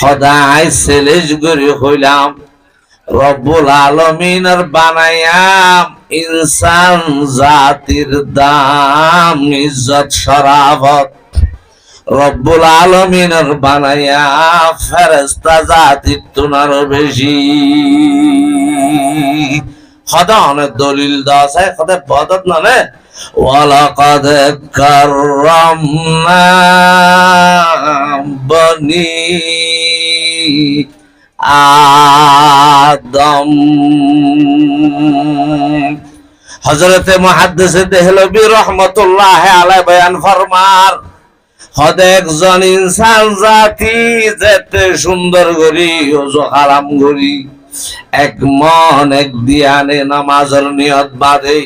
সদাই চ্যালেঞ্জ করে হইলাম রব্বুল আলামিনের বানায়াম ইনসান জাতির দাম ইজ্জত শরাফত রব্বুল আলামিনের বানায়া ফেরেশতা জাতির তুনারও বেশি খোদা অনেক দলিল দেওয়া আছে খোদা বদত নামে ওয়ালাকাদ কাররামনা বনি আদম হযরতে মুহাদ্দিস দেহলভী রাহমাতুল্লাহ আলাইহি বয়ান ফরমার হদ একজন ইনসান জাতি যেতে সুন্দর করি ওযু হারাম করি এক মন এক দিয়ানে নামাজের নিয়ত বাঁধে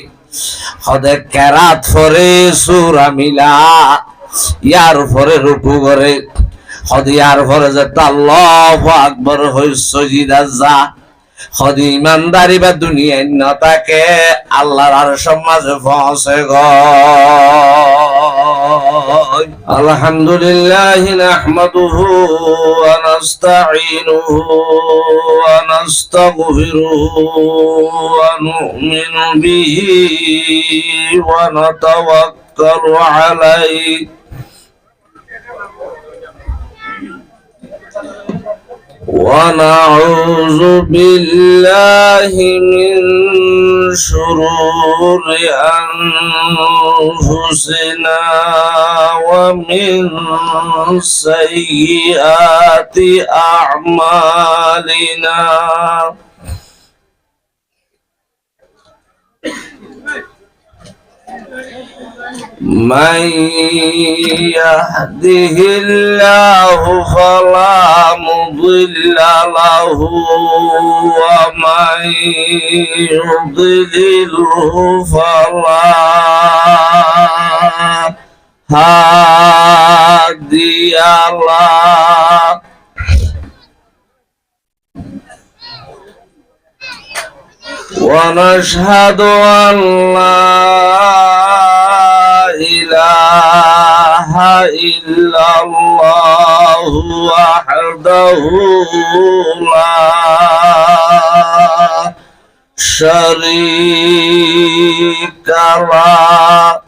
হদে কেরাত ফরে সূরা মিলা ইয়ার ফরে রুকু করে হদিয়ার ফরে যে আল্লাহু আকবার হই সজিদা যা হদি ইমানদারি বা দুনিয়ায় না তাকে আল্লাহর আরশের মাঝে পৌঁছে গো আলহামদুলিল্লাহ নাহমাদুহু ওয়া নাস্তাঈনুহু ওয়া নাস্তাগফিরুহু ওয়া নু'মিনু বিহি ওয়া নাতাওয়াক্কালু আলাইহি ونعوذ بالله من شرور أنفسنا ومن سيئات أعمالنا من يهده الله فلا مضل له ومن يضلله فلا هادي له ونشهد أن لا إله إلا الله وحده لا شريك له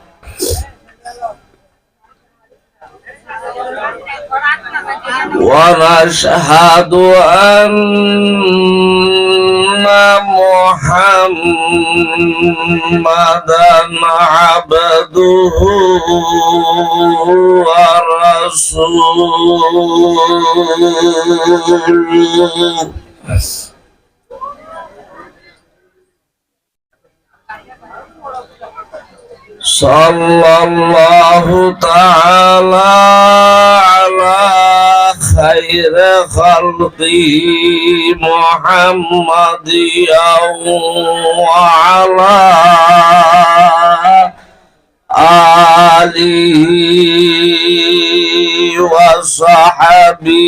ونشهد أن محمدا عبده ورسوله صلى الله تعالى على خير خلقه محمد وعلى آله وصحبه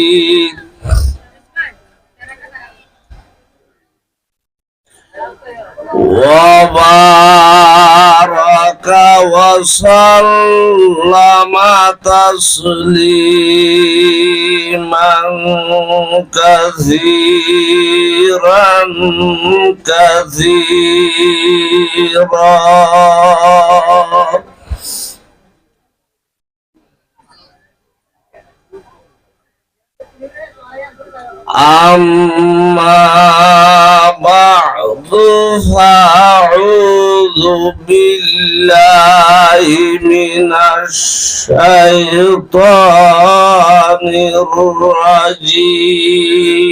وبارك وسلم تسليما كثيرا كثيرا أما بعد فأعوذ بالله من الشيطان الرجيم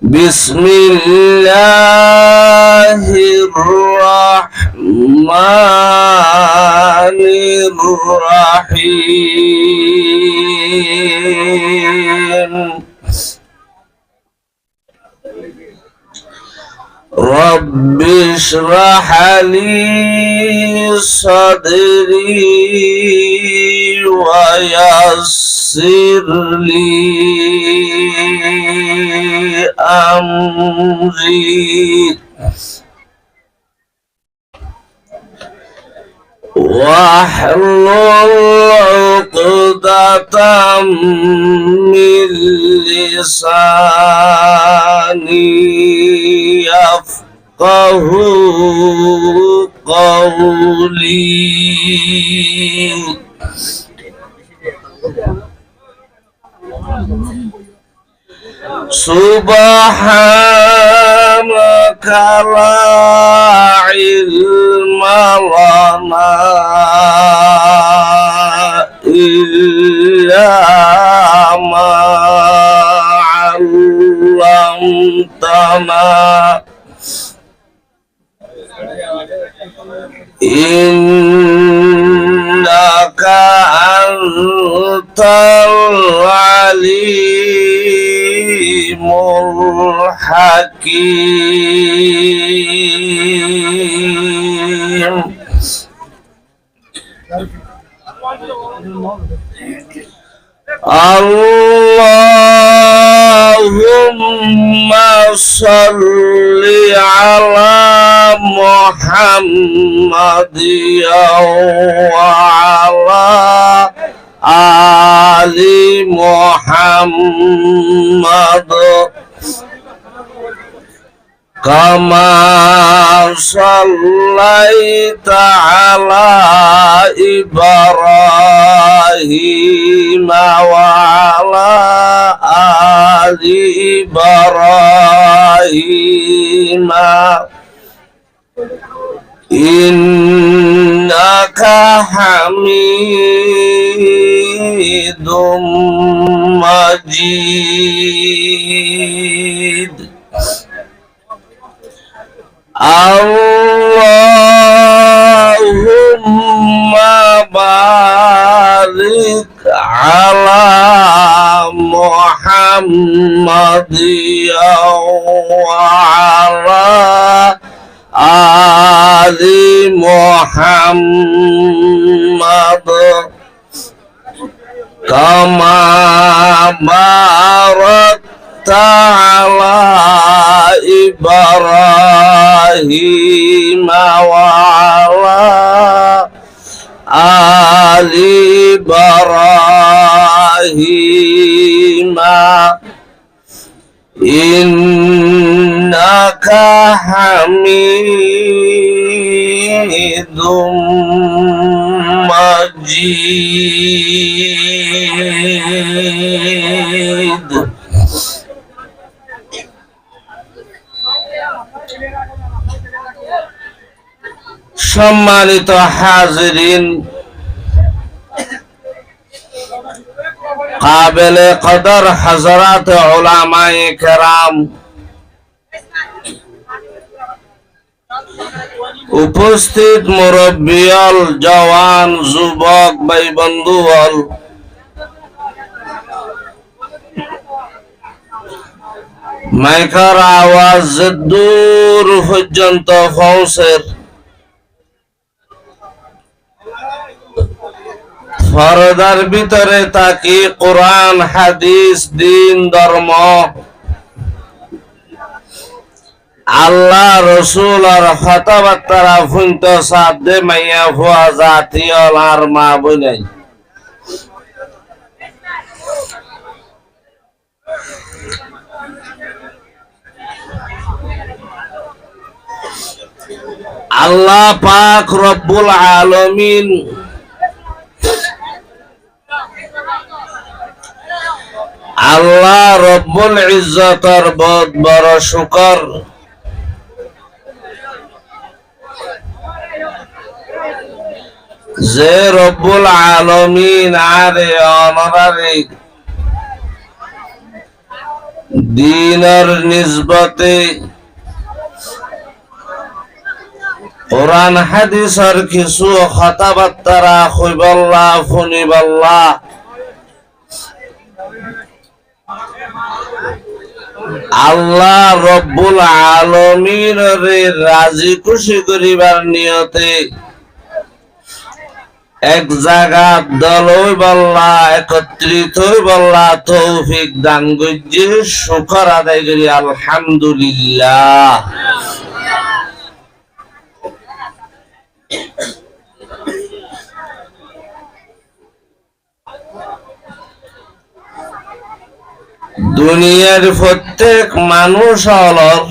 بسم الله الرحمن الرحيم رب اشرح لي صدري ويسر لي أمري واحلل عقدة من لساني يفقه قولي سبحانك لا علم لنا إلا ما علمتنا إنك أنت العليم الحكيم اللهم صل على محمد وعلى آل محمد كما صليت على إبراهيم وعلى آل إبراهيم إنك حميد مجيد اللهم بارك على محمد وعلى آل محمد كما باركت على إبراهيم وعلى آل إبراهيم إنك حميد مجيد সম্মানিত হাজিরিন, কাবিলে কদর হযরত উলামায়ে কেরাম, উপস্থিত মুরব্বিয়ল, জওয়ান, যুবক ভাই বন্ধুগণ, মাইকার আওয়াজ দূর পর্যন্ত পৌঁছের পর্দার ভিতরে তাকি কোরআন, হাদিস, দিন, ধর্ম, আল্লাহ রসুল আর কথাবার্তারা ফুন্ত সাধ্যে মাইয়া ফুয়া জাতীয় আর মা বই আল্লাহ পাক রব্বুল আলামিন আল্লাহ রব্বুল ইজ্জতের বহুত বড় শুকর, যে রব্বুল আলামিন আরে অনরারে দিনের নিসবতে কোরআন হাদিসের কিছু কথাবার্তা কইবাল্লাহ শুনিবাল্লাহ আল্লাহ রব্বুল আলামিনের রাজি খুশি করিবার নিয়তে এক জায়গা দল হইবাল্লাহ, একত্রিত হইবাল্লাহ তৌফিক দান করিয়ে শুকর আদায় করি আলহামদুলিল্লাহ। দুনিয়ার প্রত্যেক মানুষ হলর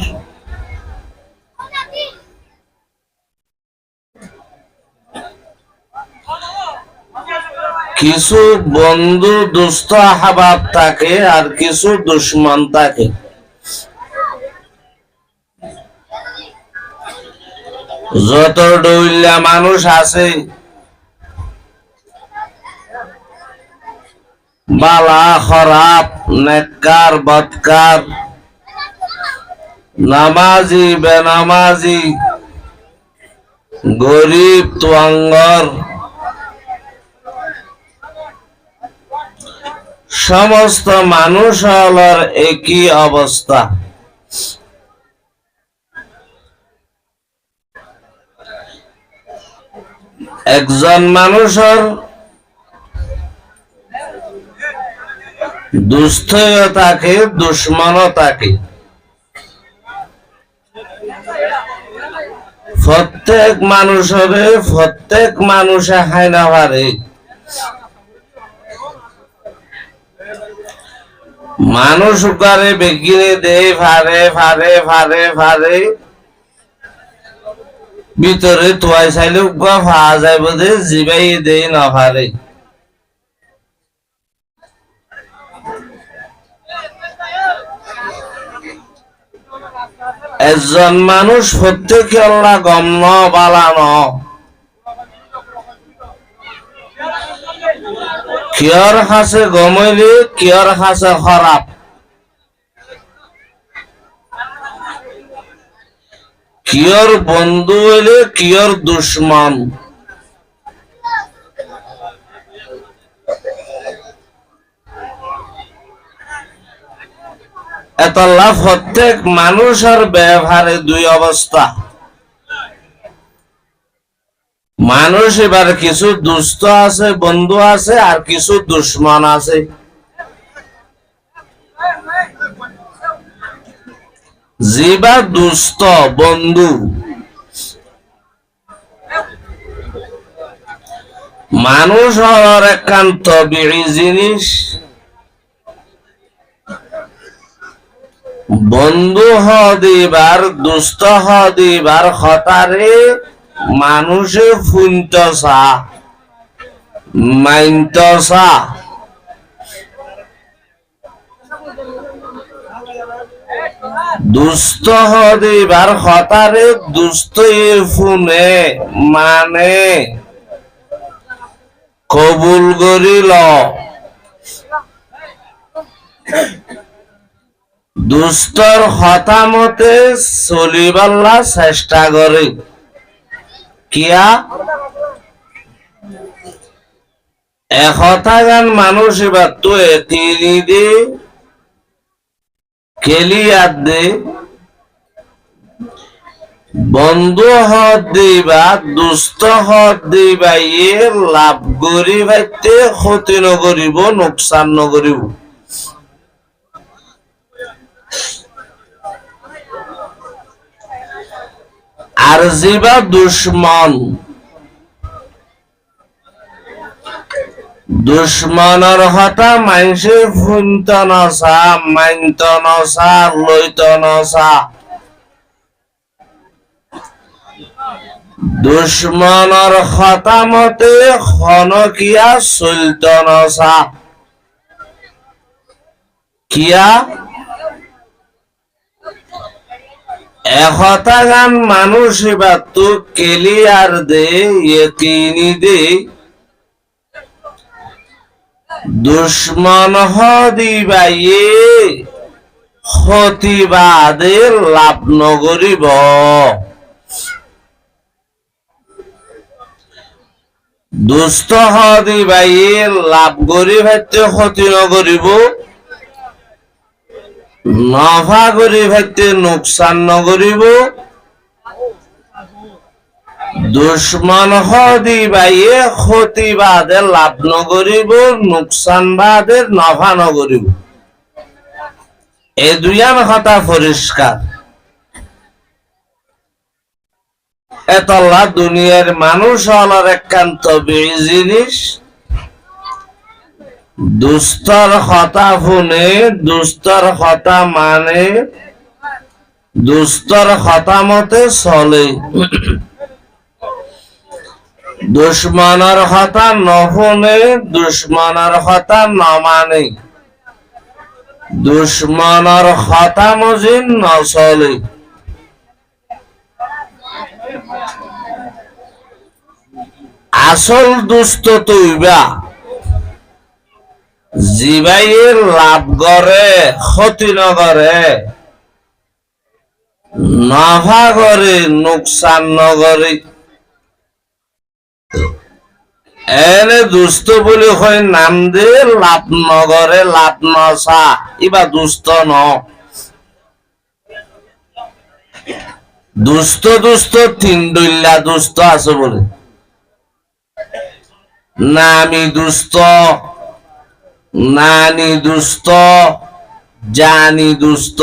কিছু বন্ধু দুস্থ আহবাব থাকে আর কিছু দুশ্মন থাকে। যত ডইলা মানুষ আছে বালা খারাপ নেককার বদকার নামাজি বেনামাজি গরিব তোয়াঙ্গর সমস্ত মানুষ হলর একই অবস্থা। একজন মানুষের দুস্থও থাকে দুশ্মনও থাকে। প্রত্যেক মানুষে হাইনা পারে। মানুষ করে বেগিনে দেয় ফারে ফারে ফারে ফারে ভিতরে তোয়াই চাইলে উগা পাওয়া যায় বোধে জিবাই দেই না পারে। একজন মানুষ প্রত্যেকে আল্লাহ গম্ন বালানো কিয়র হাসে গমইলে কিয়র হাসে খারাপ, কিয়র বন্ধু হইলে কিয়র দুশ্মন। এতলা প্রত্যেক মানুষের ব্যবহারে দুই অবস্থা। মানুষ এবার কিছু দুস্থ আছে বন্ধু আছে আর কিছু দুশ্মন আছে। জিবা দুস্থ বন্ধু মানুষ হওয়ার একান্ত বিড়ি জিনিস। বন্ধু হদিবার দুস্থ হদিবার হতারে মানুষে ফুনতসা মাইনতসা। দুস্থ হদিবার হতারে দুস্থ ফুনে মানে কবুল করিল। দুস্তর হতামতে চলিবাল্লা চেষ্টা করে। কিয়া একতা গান মানুষ এবার তো তিনি দে কেলিয়াত দে বন্ধু হত দিবা দুস্থ হত দিবা ইয়ে লাভ করি ভাইতে ক্ষতি নকরিব নোকসান নকরিব। আর জিবা দুশ্মন দুশ্মনের হতা মানুষে ফুনত নসা মানত নসা লইত নসা। দুশ্মনের হতা মতে খনকিয়া চলত নসা। কিয়া একতা গান মানুষ এবার তো কেলিয়ার দে ইয়কিনি দে দুশ্মন হদিবাইয়ে ক্ষতিবাদে লাভ নগরিব। দুস্থ হদিবাইয়ে লাভ করি ভাইতে ক্ষতি নগরিব, নফা করি ভাইতে নোকসান নগরিব। দুশ্মন হদিবাইয়ে ক্ষতি বাদে লাভ নগরিব, নোকসান বাদে নফা নগরিব। এই দুইয়ান কথা পরিষ্কার। এতলা দুনিয়ার মানুষ হলার একান্ত জিনিস। দুস্তর কথা শুনে, দুস্তর কথা মানে, দুস্তর কথা মতে চলে। দুশ্মনের কথা নশুনে, দুশ্মনের কথা নমানে, দুশ্মনের কথা মজি নচলে। আসল দুষ্ট তৈবা জিবাইয়ের লাভ করে, ক্ষতি নগরে, নাফা করে, নোকসান নগরে। এনে দুষ্ট বলি হয় নাম দে, লাভ নগরে, লাভ নসা, ইবা দুষ্ট ন। দুষ্ট দুষ্ট তিন দইলা দুষ্ট আছে বলে, নামি দুষ্ট, নানি দুষ্ট, জানি দুষ্ট।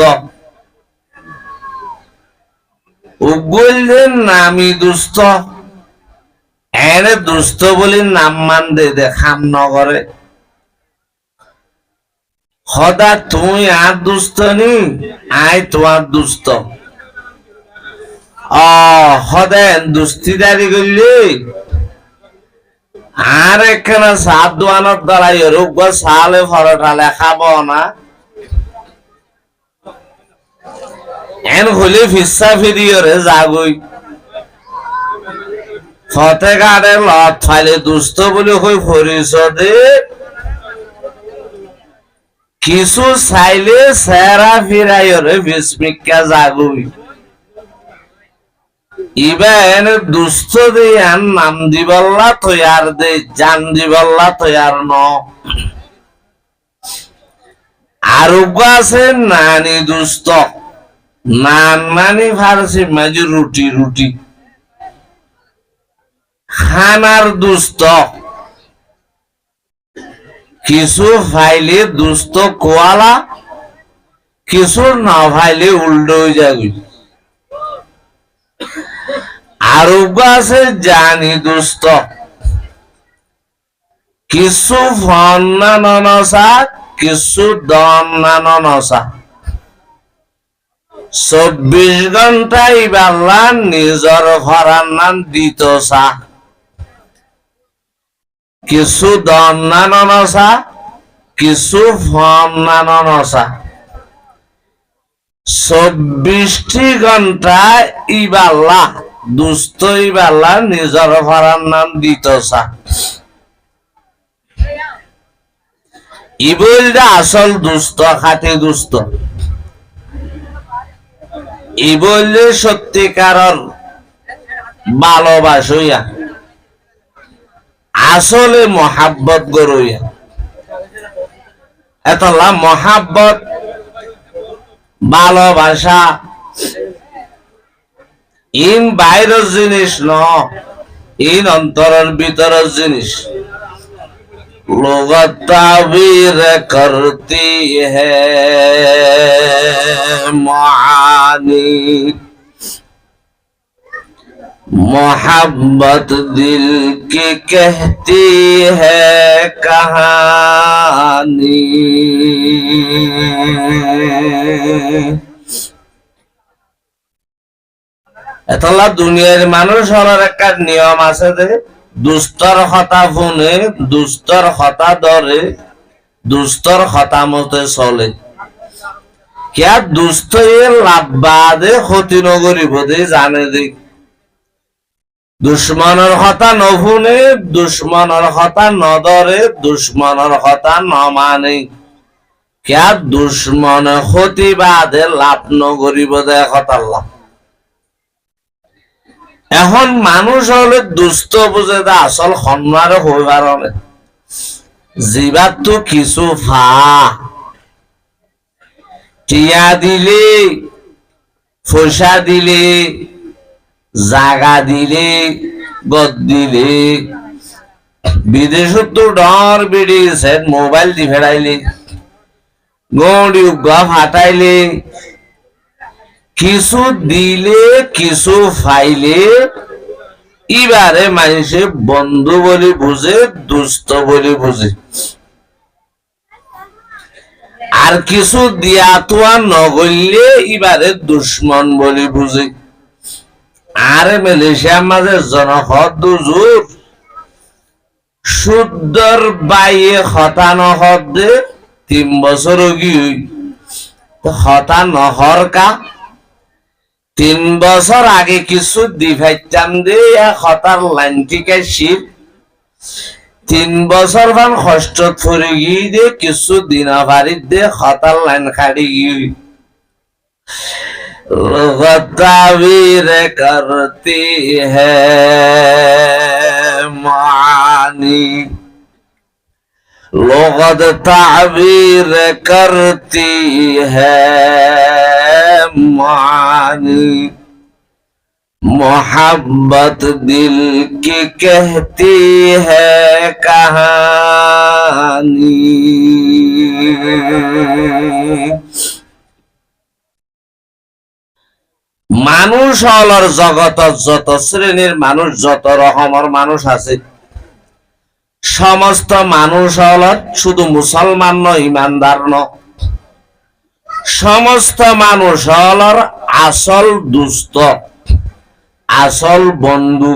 উগললেন নামি দুষ্ট, এনে দুষ্ট বলি নাম মান দে দেখাম নগরে। সদা তুই আর দুষ্ট নি, আই তোমার দুষ্ট। সদায় দুস্তিদারি করলি আর একখানা সাত দোয়ানত দাঁড়াই রোগ সালে ফরটালে খাব না। এন হলে ফিসা ফিরিয়রে যাগই ফতে গাড়ে লত ফাইলে দুষ্ট বলে হই পরিষদে কিছু চাইলে সেরা ফিরাইরে বিস্মিকা যাগই। ইবা এনে দুষ্ট দিয়ান নাম দিবল্লা তৈয়ার দে, জান দিবল্লা তৈয়ার ন। আরোগ্য আছে নানি দুষ্ট, নান নানি ফারসি মাঝে রুটি রুটি। খানার দুষ্ট, কিছু ফাইলে দুষ্ট কোয়ালা, কিছু না ফাইলে উল্টো হয়ে যাবে। আরোগ্য আছে জানি দুষ্ট, কিছু ফন না ননসা, কিছু দন না ননসা। 24 ঘন্টাই বাল্লা নিজর ঘরার নাম দিত সা, কিছু দন না ননসা, কিছু ফন না ননসা। 24টি ঘন্টা ইবাল্লা দুষ্ট, ইবাল্লা নিজর ঘরার নাম দিত সা। ই বললে আসল দুষ্ট, খাঁটি দুষ্ট। ই বললে সত্যিকারর ভালোবাসইয়া, আসলে মহাব্বত গরইয়া। এতলা মহাব্বত ভালোবাসা ইন বাইরের জিনিস ন, ইন অন্তরের ভিতরের জিনিস। लोग ताबीर करती है मानी, मोहब्बत दिल की कहती है कहानी। এতলা দুনিয়ার মানুষ হওয়ার একটা নিয়ম আছে যে দুষ্টর কথা শুনে, দুষ্টর কথা ধরে, দুষ্টর কথা মতে চলে। কিয়া দুষ্ট লাভ বাদে ক্ষতি নগরিব দে জানে দে। দুশ্মনের কথা নশুনে, দুশ্মনের কথা নধরে, দুশ্মনের কথা নমানে। কিয়া দুশ্মনে ক্ষতি বাদে লাভ নগরিব দে কথা লাভ। এখন মানুষ হলে দুষ্ট বুঝে দা আসল সন্মার হইবার জীবাত তো কিছু ফা টিয়া দিলে, পয়সা দিলে, জাগা দিলে, গদ দিলে, বিদেশত তো ডর বেড়েছে, মোবাইল দি ফেরাইলে, গড়ি ফাটাইলে, কিছু দিলে, কিছু ফাইলে, ইবারে মানুষে বন্ধু বলে বুঝে, দুষ্ট বলে বুঝে। আর কিছু দিয়া তোয়া নগরলে এবারে দুশ্মন বলে বুঝে। আরে মালয়েশিয়ার মাঝে জনহদ দুজুর শুদ্ধর বাইয়ে হতানো হদে 3 বছর কি হতানো হরকা 3 বছর আগে কিছু দিভাইতাম দে হতার লাইন থেকে শিব 3 বছর ভান কষ্ট ফুরে গিয়ে দে কিছু দিনা বাড়ির দে হতার লাইন খাড়ি গিয়ে लुग़त ताबीर करती है मानी लुग़त ताबीर करती है मानी मोहब्बत दिल की कहती है कहानी। মানুষ হলর জগতত যত শ্রেণীর মানুষ যত রকমের মানুষ আছে সমস্ত মানুষ হলর শুধু মুসলমান ন ইমানদার ন সমস্ত মানুষ হলর আসল দুস্থ আসল বন্ধু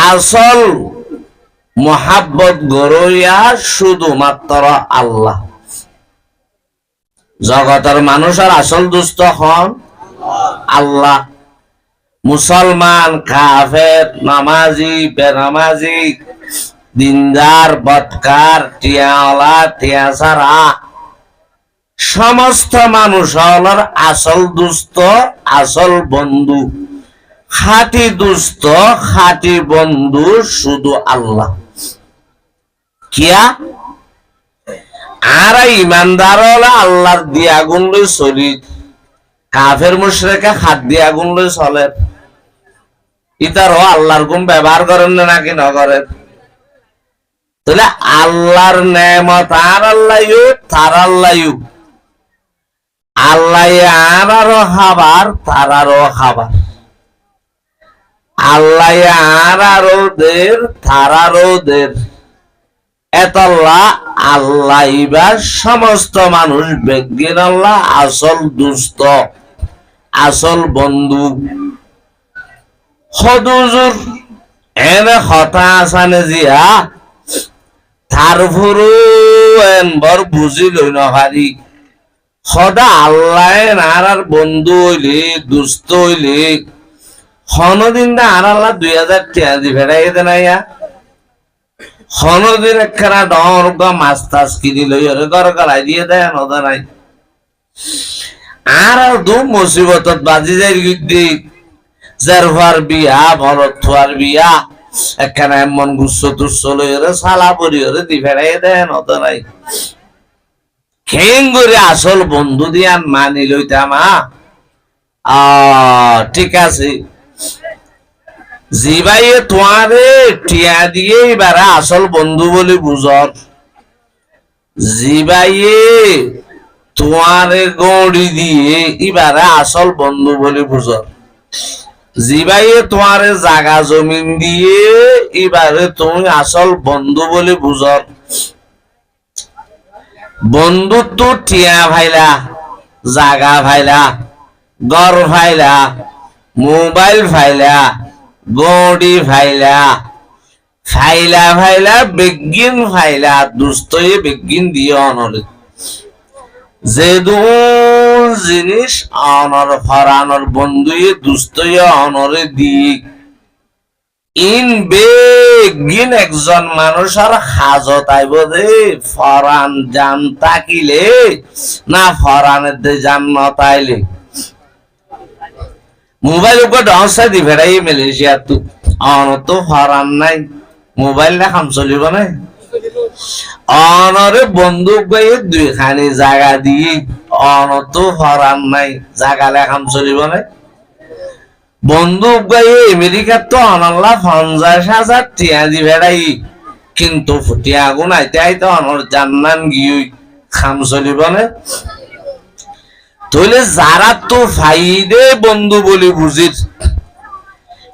আসল মোহাব্বত গড়ইয়া শুধুমাত্র আল্লাহ। জগতের মানুষের আসল দুস্থ হন আল্লাহ। মুসলমান কাফের নামাজি বেনামাজি দিনদার বদকার টিয়াওয়ালা টিয়াসারা সমস্ত মানুষ হলর আসল দুস্থ আসল বন্ধু খাঁটি দুস্থ খাঁটি বন্ধু শুধু আল্লাহ। কিয়া আর ইমানদার হলে আল্লাহর দিয়া গুণ লই চলি কাফের মুশরিকা হাত দিয়া গুণ লই চলে ইতারও আল্লাহর গুণ ব্যবহার করেন না নাকি না করেন? তাহলে আল্লাহর নেয়ামত আর আল্লাহু তার আল্লাহু আল্লাহ আরও খাবার তারারও খাবার আল্লাহ আরও দের তারারও দের এতল্লাহ আল্লাহ ইবার সমস্ত মানুষ বেগিন আল্লাহ আসল দুস্থ আসল বন্ধু। হদুজুর এনে হতা আসানে জিয়া তারপরও এনবর বুঝি লই নহারি সদা আল্লাহ নারার বন্ধু হইলে দুস্থ হইলে হনদিন আর আল্লাহ 2000 টাকা দি ফেরাই দে নাইয়া হনদিন একখানা ডর মাছ টাছ কিনি লই ওরে ঘর গলাই দিয়ে দেয় নদা নাই আর দু মুসিবতত বাজি যাই গিদ্দি জারফার বিয়া ভরত থুয়ার বিয়া একখানা এমন গুচ্ছ তুচ্ছ লই ওরে সালা পরি ওরে দি ফেরাই দেয় নদা নাই খেং করে আসল বন্ধু দিয়া মানি লইতাম ঠিক আছে জিবাইয়ে তোমারে টিয়া দিয়ে এবারে আসল বন্ধু বলে বুঝর জিবাইয়ে তোমারে গড়ি দিয়ে এবারে আসল বন্ধু বলে বুঝর জিবাইয়ে তোমারে জাগা জমিন দিয়ে এবারে তুমি আসল বন্ধু বলে বুঝর। বন্ধুত্ব টিয়া ভাইলা জাগা ভাইলা ঘর ভাইলা মোবাইল ভাইলা গড়ি ভাইলা ফাইলা ফাইলা বেগিন ফাইলা দুস্তয়ে বেগিন দিয়ে অনরে যে জিনিস অনর ফরানোর বন্ধুয়ে দুস্তয়ে অনরে দিয়ে ইন বেগিন একজন মানুষের হাজত আইব দে ফরান জান তাকিলে না ফরানের দে জান নতাইলে মোবাইল উপর ডসা দি ফেরাই মালয়েশিয়া তো অনত ফরান নাই মোবাইল না কাম চলিব না অনরে বন্দুক গায়ে 2 খানি জায়গা দিয়ে অনত ফরান নাই জায়গা লেখাম চলিব না বন্দুক গায়ে আমেরিকার তো অনাল্লা 50,000 টিয়া দি ফেরাই কিন্তু ফুটিয়া আগুন আইতে আইতে অনর জান্নান গিয়ে খাম চলিব না। তাহলে যারা তো ফাইদে বন্ধু বলে বুঝির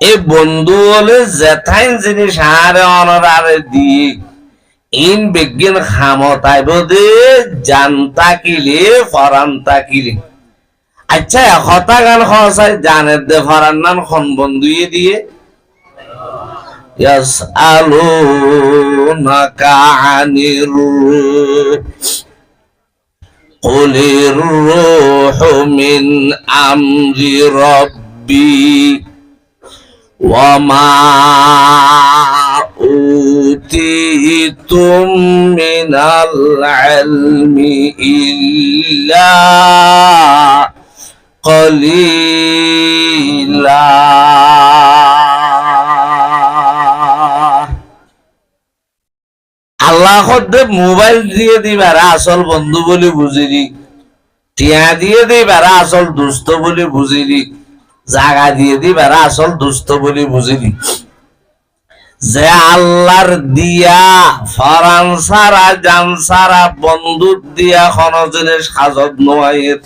এই বন্ধু হলে যেথাই জিনিস হারে অনরারে দিয়ে ইন বিজ্ঞান খামতাই বোধে জানতা কিলে ফরান্তা কিলে। আচ্ছা হতা গান হসাই জানের দে ফরান নান খন বন্ধুয়ে দিয়ে ইয়াসআলুনাকা আনির কুলির রূহু মিন আমরি রাব্বি ওয়া মা উতিতুম মিনাল ইলমি ইল্লা কলিলা। আল্লাহ হদ্দে মোবাইল দিয়ে দিবার আসল বন্ধু বলে বুঝিলি, টিয়া দিয়ে দিবার আসল দুস্থ বলে বুঝিলি, জাগা দিয়ে দিবার আসল দুস্থ বলে বুঝিলি। যে আল্লাহর দিয়া ফরান সারা জান সারা বন্ধুত দিয়া কোন জিনিস হাজত নোয়াইয়ের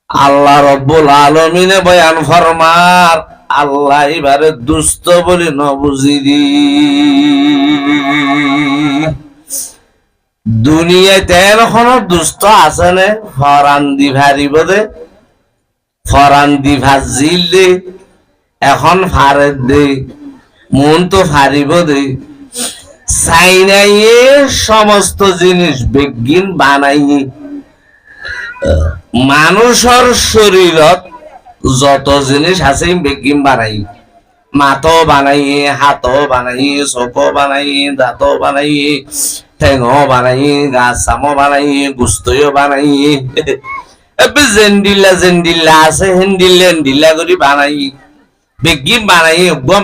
আল্লাহ রব্বুল আলামিনে বয়ান ফরমার আল্লাহ এবারে দুস্থ বলে ন বুঝিলি। দুনিয়াতে এখন দুস্থ আছে নে ফরান দি ভারি বোধে ফরান দি ভাজিল দে এখন ফারেদ দে মন তো ফারিব দে চাইনাইয়ে সমস্ত জিনিস বিজ্ঞান বানাইয়ে মানুষের শরীরত যত জিনিস আছে বিজ্ঞান বানাই মাথো বানাইয়ে হাতও বানাইয়ে চোখও বানাইয়ে দাঁতও বানাইয়ে ঠেঙও বানাইয়ে গাছ চামো বানাইয়ে গুস্তও বানাইয়ে জেন্ডিল্লা জেন্ডিল্লা আছে হেন্ডিল্লা হেন্ডিল্লা করে বানাই বিজ্ঞান বানাই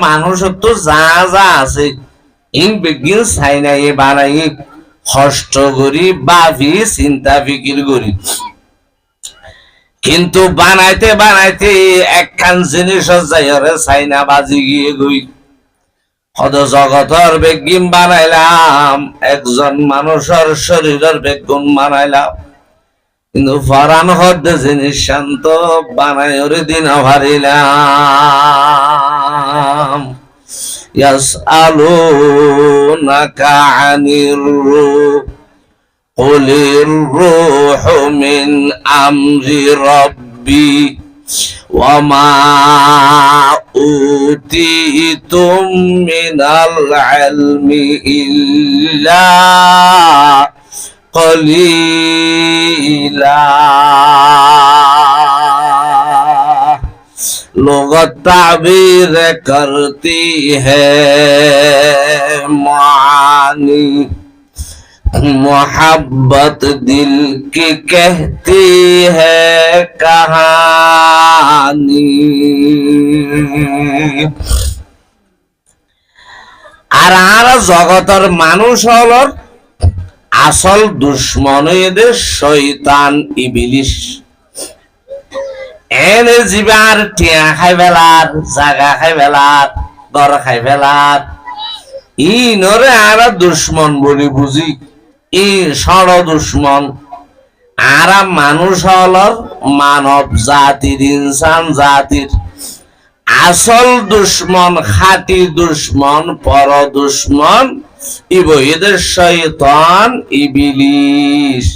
মানুষ তো যা যা আছে ইন বিজ্ঞান চাইনাই বানাই কষ্ট করি ভাবি চিন্তা ফিকির করি। কিন্তু বানাইতে বানাইতে একখান জিনিস যাইরে চাইনা বাজি গিয়ে গই হদ জগতের বিজ্ঞান বানাইলাম একজন মানুষের শরীরের বিজ্ঞান বানাইলাম কিন্তু ফরান হদ্দে জিনিস শান্ত বানাই ওরে দিন ভারিলাম। ইয়াসআলুনাকা আনির রূহ কুলির রূহু মিন আমরি রাব্বি ওয়া মা উতিতুম মিনাল ইলমি ইল্লা কলিলা। लुगत ताबीर करती है मानी मोहब्बत दिल की कहती है कहानी। আর জগতের মানুষ হল আসল দুশ্মন এদের শয়তান ইবলিশ। এনে জিবার টিয়া খাই ফেলার জাগা খাই ফেলার ঘর খাই ফেলার ই নরে আর দুশ্মন বলি বুঝি ই ষড় দুশ্মন। আর মানুষ হল মানব জাতির ইনসান জাতির আসল দুশ্মন খাঁটি দুশ্মন পর দুশ্মন এদের শয়তান ইবলিশ।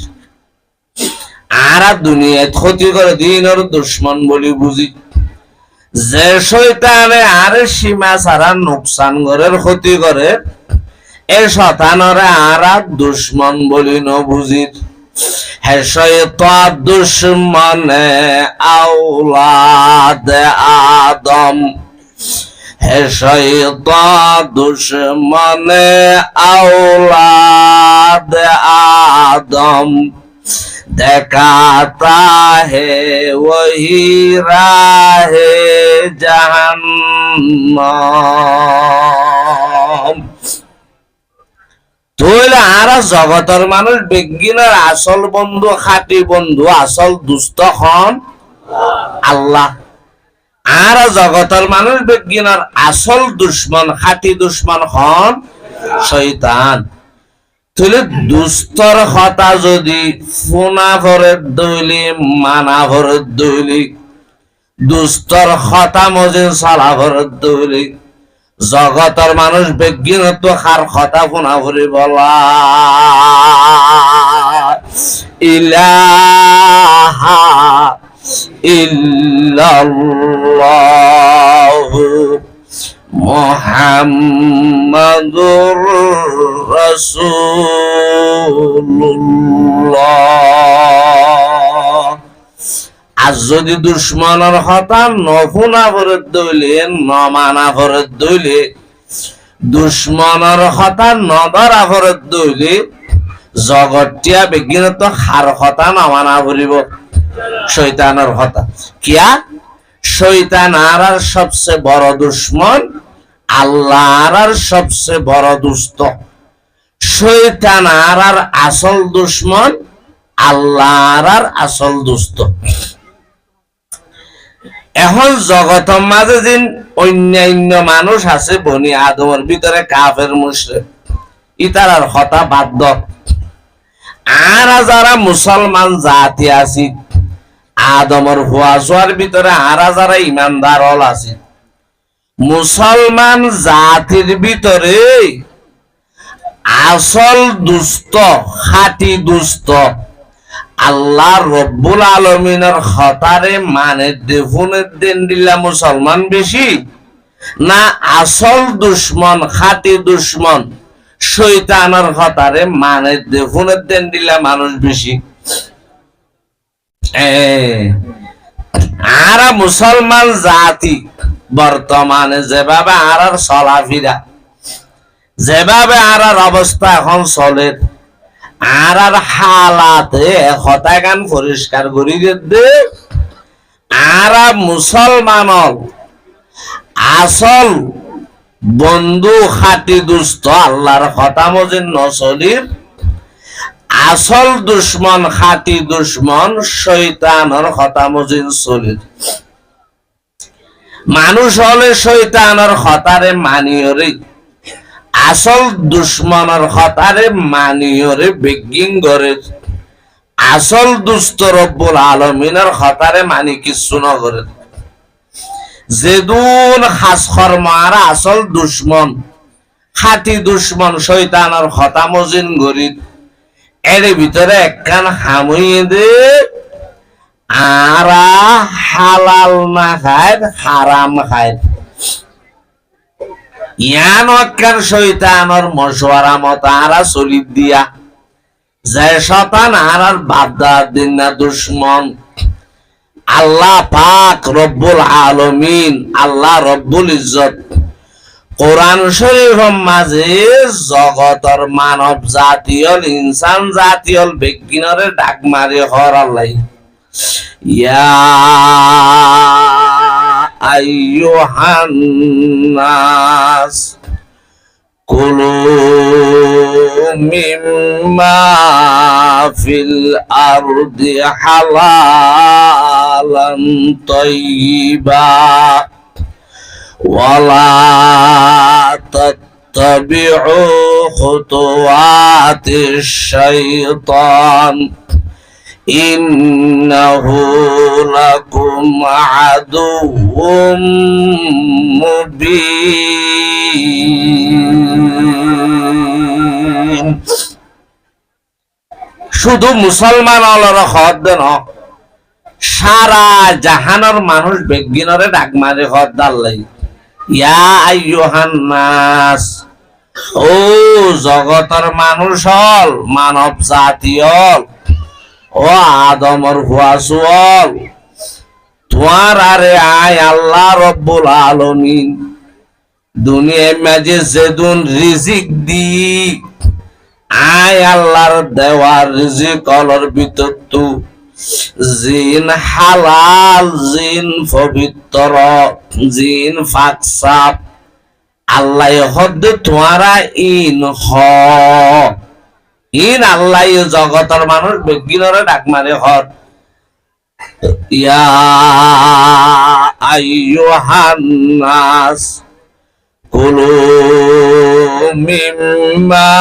আর দুনিয়ায় ক্ষতি করে দিনের দুশ্মন বলি বুঝি। যে শয়তানে আর সীমা ছাড়া নোকসান করে ক্ষতি করে এ শয়তানরে আর দুশ্মন বলি ন বুঝি। হে শয়তান দুশ্মনে আওলাদ আদম, হে শয়তান দুশ্মনে আওলাদ আদম देखाता है वही राह जहन्नम। তাহলে আর জগতের মানুষ বিজ্ঞানের আসল বন্ধু খাঁটি বন্ধু আসল দুস্থ হন আল্লাহ। আর জগতের মানুষ বিজ্ঞানের আসল দুশ্মন খাঁটি দুশ্মন হন শয়তান। তাহলে দুস্তর কথা যদি ফোনা ভরে দইলি মানা ভরে দইলি দুস্তর কথা মজে সালা ভরে দইলি জগতের মানুষ বিজ্ঞানত খার কথা ফোনা ফুরি বলা ইলাহা ইল্লাল্লাহু মুহাম্মাদুর রাসূলুল্লাহ। আর যদি দুশ্মনের হতা নফুনা ভরে দইলে নমানা ভরে দইলে দুশ্মনের হতা নদরা ভরে দইলে জগৎটিয়া বিজ্ঞানত হার হতা নমানা ভরিব শয়তানের হতা কিয়া শয়তান আর সবচেয়ে বড় দুশ্মন আল্লাহর আর সবচেয়ে বড় দুষ্ট শয়তান আর আসল দুশ্মন আল্লাহর আর আসল দুষ্ট। এখন জগতের মাঝে যেন অন্যান্য মানুষ আছে বনি আদমের ভিতরে কাফের মুশরিক ইতার হতা বাধ্য আর যারা মুসলমান জাতি আছে আদমের হুয়াশোয়ার ভিতরে আর যারা ইমানদার হল আছে মুসলমান জাতির ভিতরে আসল দুষ্ট খাঁটি দুষ্ট আল্লাহ রব্বুল আলমিনের হতারে মানে দেফুনের দেন দিলা মুসলমান বেশি না আসল দুশ্মন খাঁটি দুশ্মন শয়তানের হতারে মানে দেফুনের দেন দিলা মানুষ বেশি। আর মুসলমান জাতি বর্তমানে যেভাবে আর চলাফিরা যেভাবে আর অবস্থা এখন চলে আর হালাতে হতা গান পরিষ্কার করি দে আর মুসলমানর আসল বন্ধু খাটি দুষ্ট আল্লাহর হতা মজিন নচলির আসল দুশ্মন খাটি দুশ্মন শয়তানের হতা মজিন চলির মানুষ হলে শয়তানের হতারে মানিয়রে আসল দুশ্মনের হতারে মানিয়রে বেগিং করে আসল দুষ্ট রব্বুল আলমিনের হতারে মানি কিছু নগরে যেদুন খাস কর্ম আর আসল দুশ্মন খাটি দুশ্মন শয়তানের হতা মজিন গরিব এর ভিতরে একখান হামুয়ে দে আরা হালাল না খায় হারাম খায় ইয়ান অক্কার শয়তানের মশওয়ারা মত আরা চলি দিয়া যে শতান আর বাদদার দিন না দুশ্মন আল্লাহ পাক রব্বুল আলামিন আল্লাহ রব্বুল ইজ্জত কোরআন শরীফের মাঝে জগতের মানব জাতীয় ইনসান জাতীয় বিজ্ঞানের ডাক মারি হর আল্লাহ ইয়া আইয়ুহান নাস কুলু মিম্মা ফিল আরদি হালালান তাইয়্যিবা ওয়ালা তাত্তাবিউ খুতুওয়াতিশ শাইতান ইন্নাহু লাকুম আদুউম মুবিন। শুধু মুসলমান হলর হদ দেন সারা জাহানের মানুষ বেগিনরে ডাক মারে হদ দাল্লাই ইয়া আইয়ুহান নাস ও জগতের মানুষ হল মানব জাতি হল ও আদমর হুয়াসুল তোমার আরে আয় আল্লাহ রব্বুল আলামিন দুনিয়ার মাঝে যেদুন রিজিক দি আয় আল্লাহর দেওয়ার রিজিক অলর ভিতর তু জিন হালাল জিন পবিত্র জিন ফাকসাপ আল্লাহ হদ তোমারা ইন হ ইন আল্লাহ জগতের মানুষ বেগিনরে ডাক মারে হর ইয়া আইয়ুহান নাস কুলু মিম্মা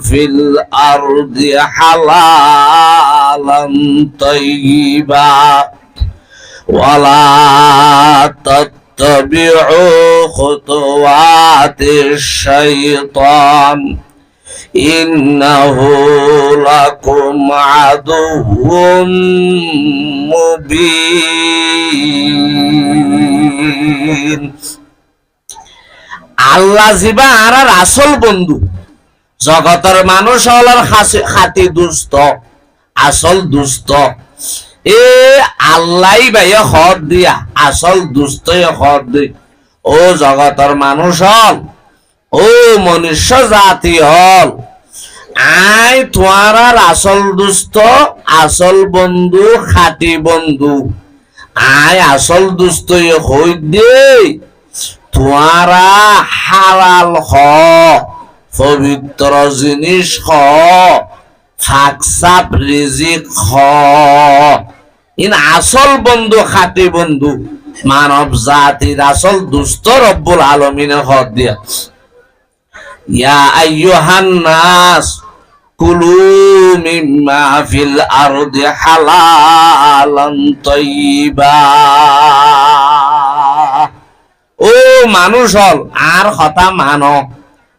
ফিল আরদি হালালান তাইয়্যিবা ওয়ালা واتبعوا خطوات الشيطان إنه لكم عدو মুবিন। আল্লাহ জিবা আর আসল বন্ধু, জগতের মানুষ হলার খাতি দুষ্ট, আসল দুষ্ট। এ আল্লাহ ভাইয়া হদ দিয়া আসল দুষ্ট হদ দি। ও জগতের মানুষ হল, ও মনুষ্য জাতি হল, আই তোমার আসল দুষ্ট, আসল বন্ধু, খাটি বন্ধু। আই আসল দুষ্ট হই দে তোমারা হালাল হ, পবিত্র জিনিস হ, ফাকসাপ রিজিক হ। ইন আসল বন্ধু, খাটি বন্ধু, মানব জাতির আসল দুষ্ট রব্বুল আলামিনের হদ দিয়া। ইয়া আইয়ুহান নাস কুলু মিম্মা ফিল আরদি হালালান তাইয়্যিবা। ও মানুষ হল আর কথা মানো,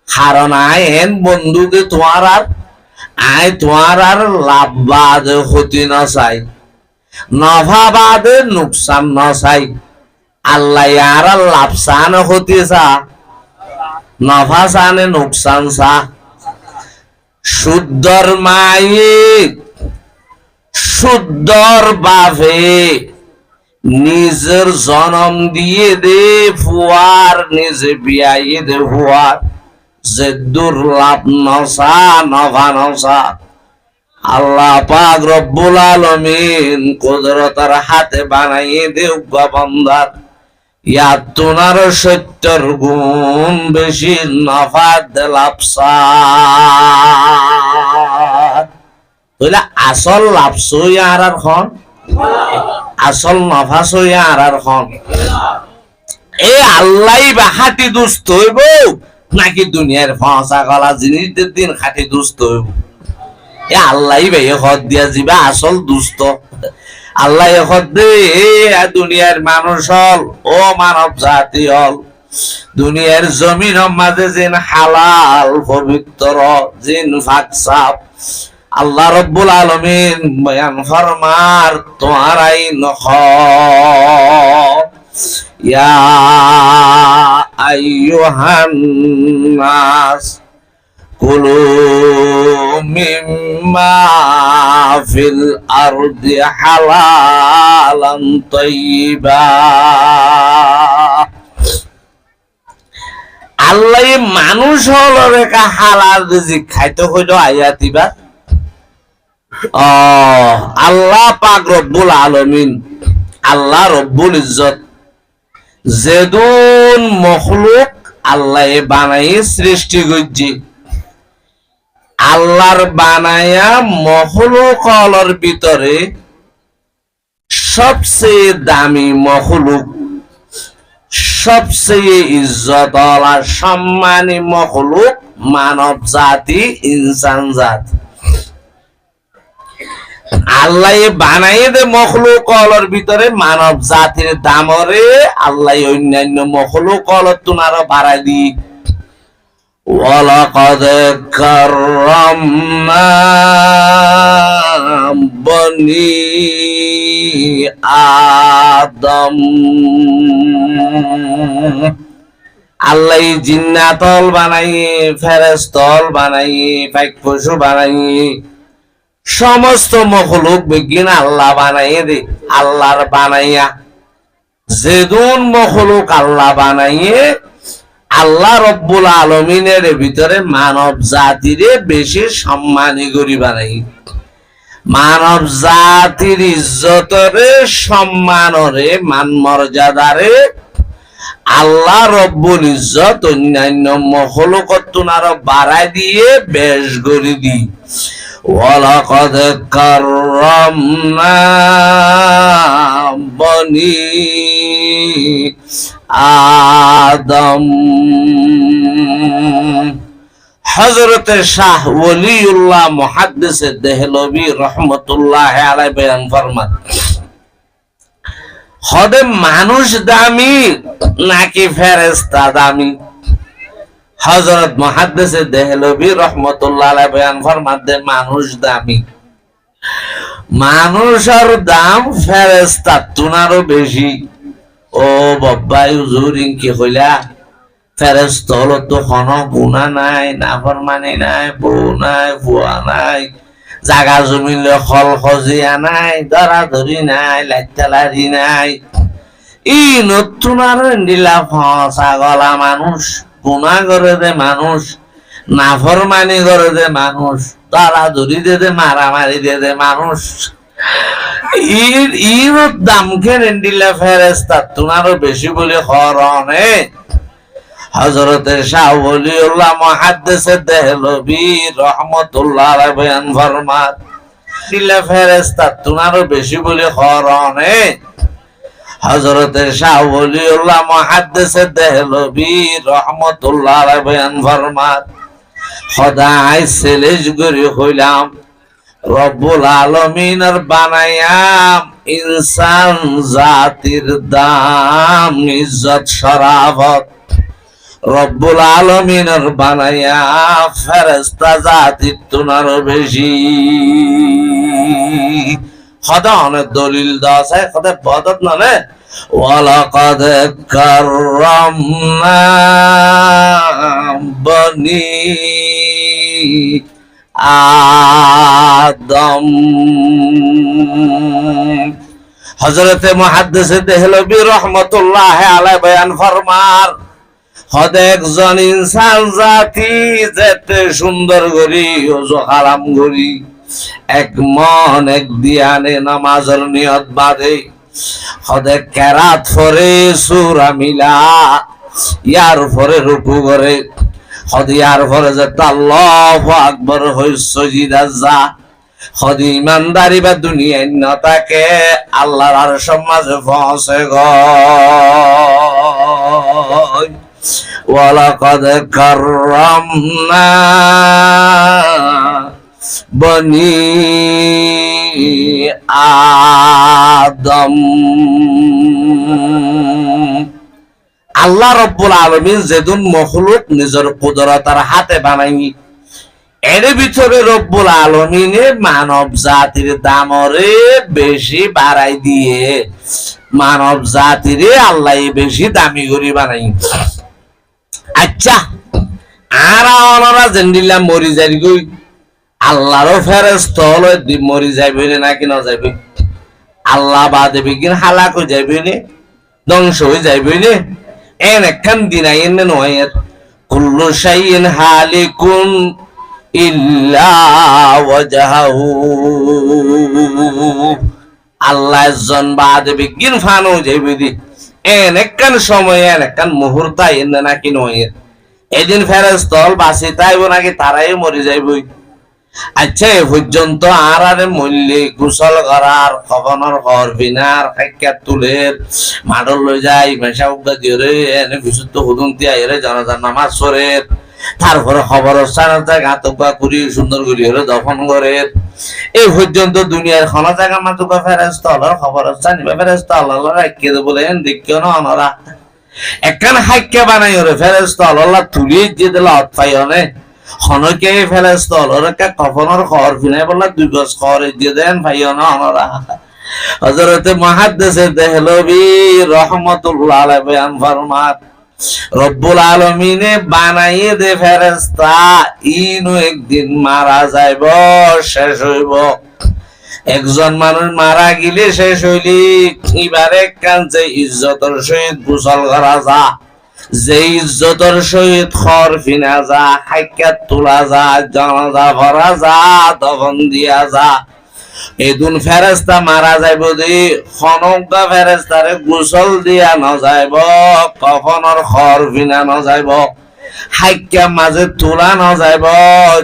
কারণ আয় হেন বন্ধুকে তোমার আর আয় তোমার আর লাভ বাদে ক্ষতি না চাই, নফা বাদে নুকসান না চাই। আল্লাহ আর লাভ চান ক্ষতি চা, নফা চানে নুকসান চা। শুদ্ধর মাইক শুদ্ধর বাপে নিজের জনম দিয়ে দে ফুয়ার, নিজে বিয়াইয়ে দে ফুয়ার, যে দুর্লাভ নসা নভা নসা। আল্লাহ পাক রব্বুল আলামিন কুদরতের হাতে বানাইয়ে দেও বান্দার, ইয়াত তোনার সত্যর গুণ বেশি, নফা লাভসা। তাহলে আসল লাভসই আর খন, আসল নফা সই আর খন। এ আল্লাহ বা খাটি দুষ্ট হইব নাকি দুনিয়ার ফসা গলা জিনিসদের দিন খাটি দুষ্ট হইব? এ আল্লাহ ভাই হদ দিয়া যাবা আসল দুষ্ট। আল্লাহ হদ দে দুনিয়ার মানুষ হল, ও মানব জাতি হল, দুনিয়ার জমিন মাঝে যেন হালাল পবিত্র জিন ফাকসাপ আল্লাহ রব্বুল আলামিন বয়ান ফরমার তোমার আইন হ। ইয়া আইয়ুহান নাস কুলু মিম্মা ফিল আরদি হালালান তাইয়্যিবা। আল্লাহ মানুষ হল রেখা হালাল রিজিক খাইতে হইল আয়াতিবা। আল্লাহ পাক রব্বুল আলামিন, আল্লাহ রব্বুল ইজ্জত যেদুন মখলুক আল্লাহ বানাই সৃষ্টি করছে, আল্লাহর বানায়া মখলুকর ভিতরে সবচেয়ে দামি মখলুক, সবচেয়ে ইজ্জতওয়ালা সম্মানী মখলুক মানব জাতি, ইনসান জাতি। আল্লাহ বানাই দে মখলুকর ভিতরে মানব জাতির দামরে আল্লাহ অন্যান্য মখলুকর তুনারো বাড়াই দি। ওয়ালাকাদ কাররামনা বনি আদম। আল্লাহ জিন্নাতল বানাই, ফেরেশতল বানাই, পাক পশু বানাই, সমস্ত মখলুক বিজ্ঞান আল্লাহ বানাইয়ে দে। আল্লাহর বানাইয়া যেদুন মখলুক আল্লাহ বানাইয়ে আল্লাহ রব্বুল আলামিনের ভিতরে মানব জাতিরে বেশি সম্মানী করি বানাই। মানব জাতির ইজ্জতরে, সম্মানরে, মান মর্যাদারে আল্লাহ রব্বুল ইজ্জত অন্যান্য মখলুকত তুনারো বাড়াই দিয়ে বেশ গড়ি দি। ওয়ালাকাদ কাররামনা বনি আদম। হযরত শাহ ওলিউল্লাহ মুহাদ্দিস দেহলভী রহমতুল্লাহ আলাইহি বয়ান ফরমান, হদে মানুষ দামি নাকি ফেরেশতা দামি? হযরত মুহাদ্দিসে দেহলভী রাহমাতুল্লাহ আলাইহি বয়ান ফরমাতে মানুষ দামি। মানুষের দাম ফেরেশতা তুনারও বেশি। ও বাবাই হুজুর কি হইলা? ফেরেশতা হলো তো কোনো গুনাহ নাই, নাফরমানি নাই, বউ নাই, ফুয়া নাই, জাগা জমিলে খল খজিয়া নাই, ধরাধরি নাই, লাইতালারি নাই। ই নতুন আর দিলা ফসা গলা মানুষ, গুনাহ করে দে মানুষ, নাফরমানি করে দে মানুষ, ধরাধরি দে দে, মারামারি দে দে মানুষ। ইর দাম কেন দিলা ফেরেশতা তুনারও বেশি বলে হরনে। হযরতে শাহ ওলিউল্লাহ মুহাদ্দিসে দেহলভী রাহমাতুল্লাহ আলাইহি বয়ান ফরমান দিলা ফেরেশতা তুনারও বেশি বলে হরনে। হযরতে শাহ ওলিউল্লাহ মুহাদ্দিসে দেহলভী রাহমাতুল্লাহ আলাইহি বয়ান ফরমান খোদাই সেলেজ গরি হইলাম রব্বুল আলামিনের বানায়াম ইনসান জাতির দাম ইজ্জত শরাফত রব্বুল আলামিনের বানায়া ফেরেশতা জাতির তুনারও বেশি। খোদা অনেক দলিল দেওয়া আছে, খোদা বদত নামে ওয়ালাকাদ কাররামনা বনি আদম। হযরতে মুহাদ্দিসে দেহলভী রাহমাতুল্লাহ আলাইহি বয়ান ফরমার হদে একজন ইনসান জাতি যেতে সুন্দর গরি ওযু হারাম গরি এক মন এক দিয়ানে নামাজের নিয়ত বাঁধে হদে কেরাত ফরে সূরা মিলা ইয়ার ফরে রুকু করে হদে ইয়ার ফরে যে আল্লাহু আকবার হই সজিদা যা হদে ইমানদারি বা দুনিয়ায় না থাকে আল্লাহর আরশের মাঝে পৌঁছে গো। ওয়ালাকাদ কাররামনা বনি আদম। আল্লাহ রব্বুল আলামিন যেদুন মখলুক নিজের কুদরতার হাতে বানাইনি এর ভিতরে রব্বুল আলামিনে মানব জাতির দামরে বেশি বাড়াই দিয়ে মানব জাতিরে আল্লাহ বেশি দামি করে বানাই। আচ্ছা আর ওনারা জেন্ডিলা মরি যাই গই আল্লাহরও ফেরেশতা হলো মরি যাইবে নাকি না যাইবে? আল্লাহ বাদে বিগিন হালাক হয়ে যাইবে নে, ধ্বংস হয়ে যাইবে নে। এন একখান দিন আইন নয় কুল্লু শাইইন হালিকুন ইল্লা ওয়াজহাহু। আল্লাহ জন বাদে বিগিন ফানো যাইবে দি এন একখান সময় এন একখান মুহূর্ত আইন নাকি নয় এদিন ফেরেশতা বাঁচি তাইব নাকি তারাই মরে যাইব? আচ্ছা এ পর্যন্ত আর আরে মল্লে গোসল করার খবনের ঘর বিনার খাইকা তুলের মাডল লই যাই মেশা উগা দিয়ে এনে বিশুদ্ধ হুদুন্তি আইরে জানাজার নামাজ পড়ে তারপরে খবর যায় গাতকা করি সুন্দর করি হলে দফন করে। এই পর্যন্ত দুনিয়ার খানা জায়গা মাতুকা ফেরেশতা হলার খবর নিবা ফেরেশতা আল্লাহ রাখিয়ে দেবো বলেন দেখিও না অনরা একখান হাইকা বানাই ওরে ফেরেশতা আল্লাহ তুলিয়ে দিয়ে দিল হাত পাই অনে খনকে ফেরেশতা অলরকে কফনের খবর ফিনাই বললা 2 গজ খবর দিয়ে দেন ভাইও না অনরা। হযরতে মুহাদ্দিসে দেহলভী রাহমাতুল্লাহ আলাইহি বয়ান ফরমান রব্বুল আলামিনে বানাইয়ে দে ফেরেশতা ইনু একদিন মারা যাইব শেষ হইব। একজন মানুষ মারা গেলে শেষ হইলি এবারে কাঞ্চে ইজ্জতের সহিত গোসল করা যা, যে ইজ্জতের সহিত খর ফিনা যা, হাইকাত তোলা যা, জানাজা ভরা যা, দফন দিয়া যা। এদুন ফেরেশতা মারা যাইব দি খনকা ফেরেশতারে গোসল দিয়া ন যাইব, কফনের খর ফিনা ন যাইব, হাইকা মাঝে তোলা ন যাইব,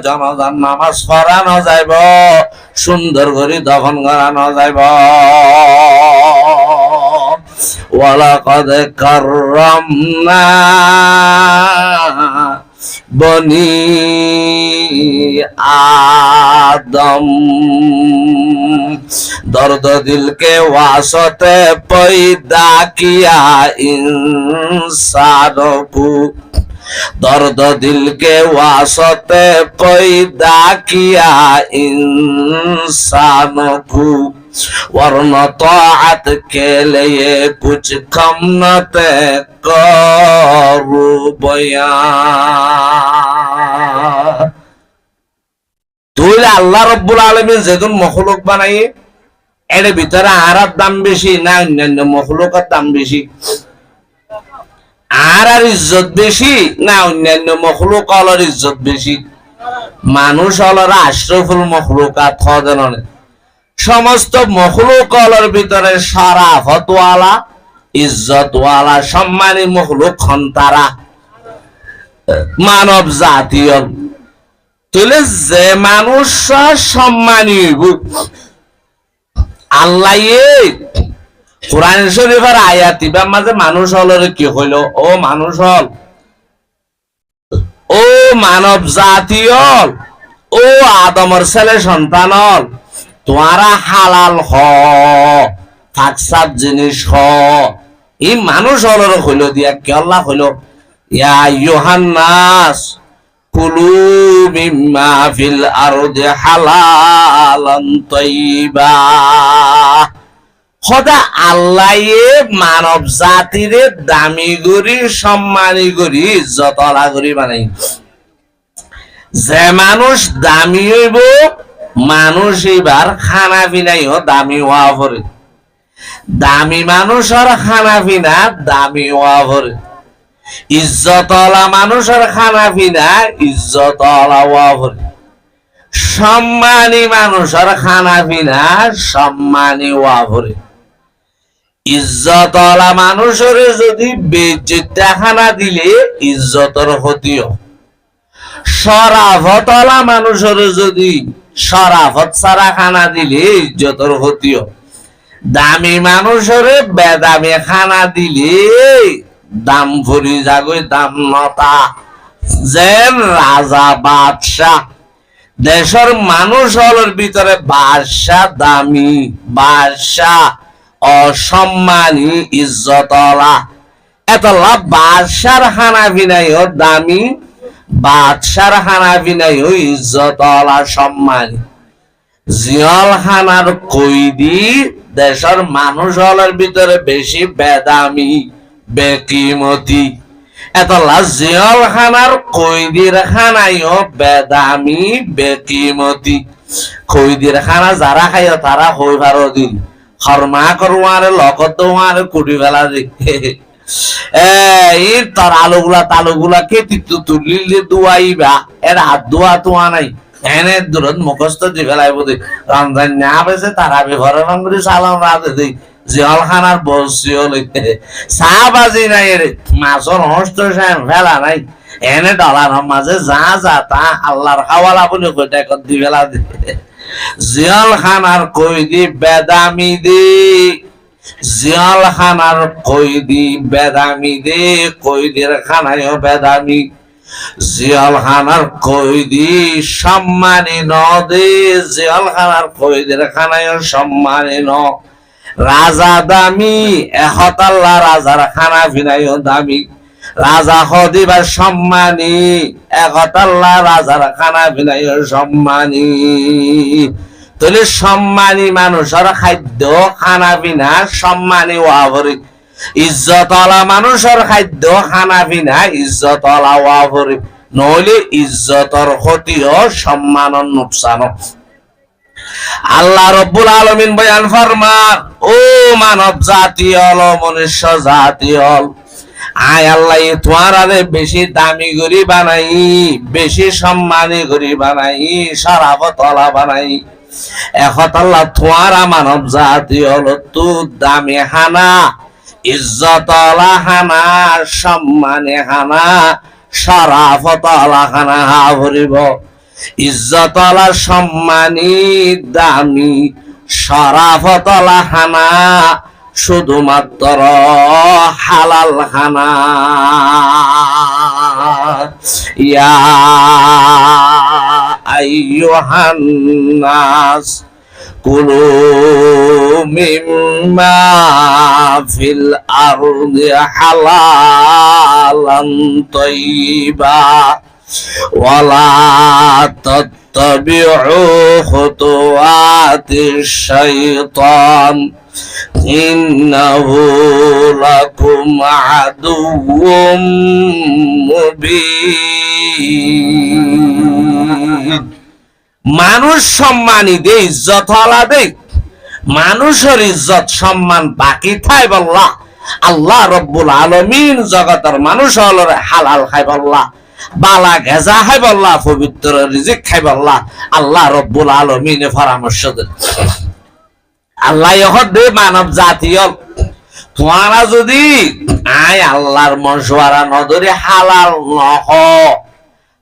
জানাজার নামাজ পড়া ন যাইব, সুন্দর করে দফন করা ন যাইব। ওয়ালাকাদ কাররামনা বনি আদম। दर्द दिल के वास्ते पैदा किया इंसानों को, दर्द दिल के वास्ते पैदा किया इंसानों को, वरना ताअत के लिए कुछ कम न करो बयान। তাহলে আল্লাহ রাব্বুল আলামিন যেদিন মখলুক বানাই এর ভিতরে আরার দাম বেশি না অন্যান্য মখলুকের দাম বেশি? আর ইজ্জত বেশি না অন্যান্য মখলুকের ইজ্জত বেশি? মানুষ হলো আশরাফুল মখলুকাত হদেন। সমস্ত মখলুকের ভিতরে শরাফতওয়ালা, ইজ্জতওয়ালা, সম্মানী মখলুক হন তারা মানব জাতীয়। তাহলে যে মানুষ সম্মানী আল্লাহ কোরআন শরীফের আয়াতিবার মাঝে মানুষ হলরে কি হইল? ও মানুষ হল, ও মানব জাতীয়, ও আদমর ছেলে সন্তান হল, তোমারা হালাল হ, থাকসাব জিনিস হ। এই মানুষ হলরে হইল দিয়া কি আল্লাহ হইল ইয়া আইয়ুহান্নাস কুলু মিম্মা ফিল আরদি হালালান তাইয়্যিবা। খোদা আল্লাহ মানব জাতির দামি করি, সম্মানী করি, ইজ্জতওয়ালা করি বানাই। যে মানুষ দামি হইব মানুষ এবার খানা পিনাইও দামি হওয়া পড়ে। দামি মানুষের খানা পিনা দামি হওয়া পড়ে। ইজ্জতওয়ালা মানুষের খানা পিনা ইজ্জতওয়ালা হওয়া পড়ে। সম্মানী মানুষের খানা পিনা সম্মানী হওয়া পড়ে। ইজ্জতওয়ালা মানুষের যদি বেজ্জতা খানা দিলে ইজ্জতের ক্ষতিও, শরাফতওয়ালা মানুষের যদি শরাফত ছাড়া খানা দিলে ইজ্জতের ক্ষতিও, দামি মানুষের বেদামি খানা দিলে দাম ভরি যাগই দাম নতা। যেন রাজা বাদশাহ দেশের মানুষ হলের ভিতরে বাদশাহ দামি, বাদশাহ অসম্মানী, ইজ্জতওয়ালা। এতলা বাদশার খানা পিনাইও দামি, বাদশার খানা পিনাইও ইজ্জতওয়ালা, সম্মানী। জিয়াল খানার কইদি দেশের মানুষ হলের ভিতরে বেশি বেদামি, বেকিমতি। এতলা জিয়াল খানার কইদির খানাইও বেদামি, বেকিমতি। কইদির খানা যারা খাইও তারা হই ভারো দিন খরমা করুয়ারে লগত কুটি ফেলা দি। এই তার আলুগুলা তালুগুলা কেটি তুলিলে দুয়াইবা, এর হাত ধোয়া তোয়া নাই, এনে দূরত মুখস্থ দি ফেলাইব দি। রমজান না বেছে তারা বিভরে ভাঙ্গুরি সালাম রাতে দি জিয়াল খানার বসিও লইতে চা বাজি নাই রে, মাছর হস্ত ফেলা নাই, এনে ডলার মাঝে যা যা তা আল্লাহর হাওয়ালা বলে কইটা দি ফেলা দি। জিয়াল খানার কইদি বেদামি দে, জিয়াল খানার কইদি বেদামি দে, কইদির খানায়ও বেদামি। জিয়াল খানার কইদি সম্মানী ন দে, জিয়াল খানার কইদির খানায়ও সম্মানী ন। রাজা দামি, এহতাল্লা রাজার খানা পিনাইও দামি। রাজা হদিবার সম্মানী, একতাল্লা রাজার খানা পিনাইও সম্মানী। তাহলে সম্মানী মানুষের খাদ্য খানা পিনা সম্মানী হওয়া পড়ে। ইজ্জতওয়ালা মানুষের খাদ্য খানা পিনা ইজ্জতওয়ালা হওয়া পড়ে, নইলে ইজ্জতর ক্ষতিও সম্মানর নুকসান। আল্লাহ রব্বুল আলামিন বয়ান ফরমান, ও মানব জাতি হল, মনুষ্য জাতি হল, আয় আল্লাহ তোমার বেশি দামি করি বানাই, বেশি সম্মানী করি বানাই, শরাফতওয়ালা বানাই। এখন আল্লাহ তোমার মানব জাতি হল তু দামি হানা, ইজ্জতওয়ালা হানা, সম্মানী হানা, শরাফতওয়ালা হানা হা ভরিব। ইজ্জতওয়ালা, সম্মানী, দামি, শরাফতওয়ালা হানা শুধুমাত্র হালাল খানা। ইয়া আইয়ুহান নাস কুলু মিম্মা ফিল আরদি হালালান তাইয়্যিবা ওয়ালা তাত্তাবিউ খুতুওয়াতিশ শাইতান ইন্নাহু লাকুম আদুউম মুবিন। মানুষ সম্মানী দে, ইজ্জত হলা দে, মানুষের ইজ্জত সম্মান বাকি থাই বল্লা আল্লাহ রব্বুল আলামিন জগতের মানুষ হলর হালাল খাই বল্লা, বালা গেজা খাই বল্লা, পবিত্র রিজিক খাই বল্লা আল্লাহ রব্বুল আলামিনে পরামর্শ দেন। আল্লাহ দে মানব জাতীয় তোমারা যদি আয় আল্লাহর মশওয়ারা নদরে হালাল নহ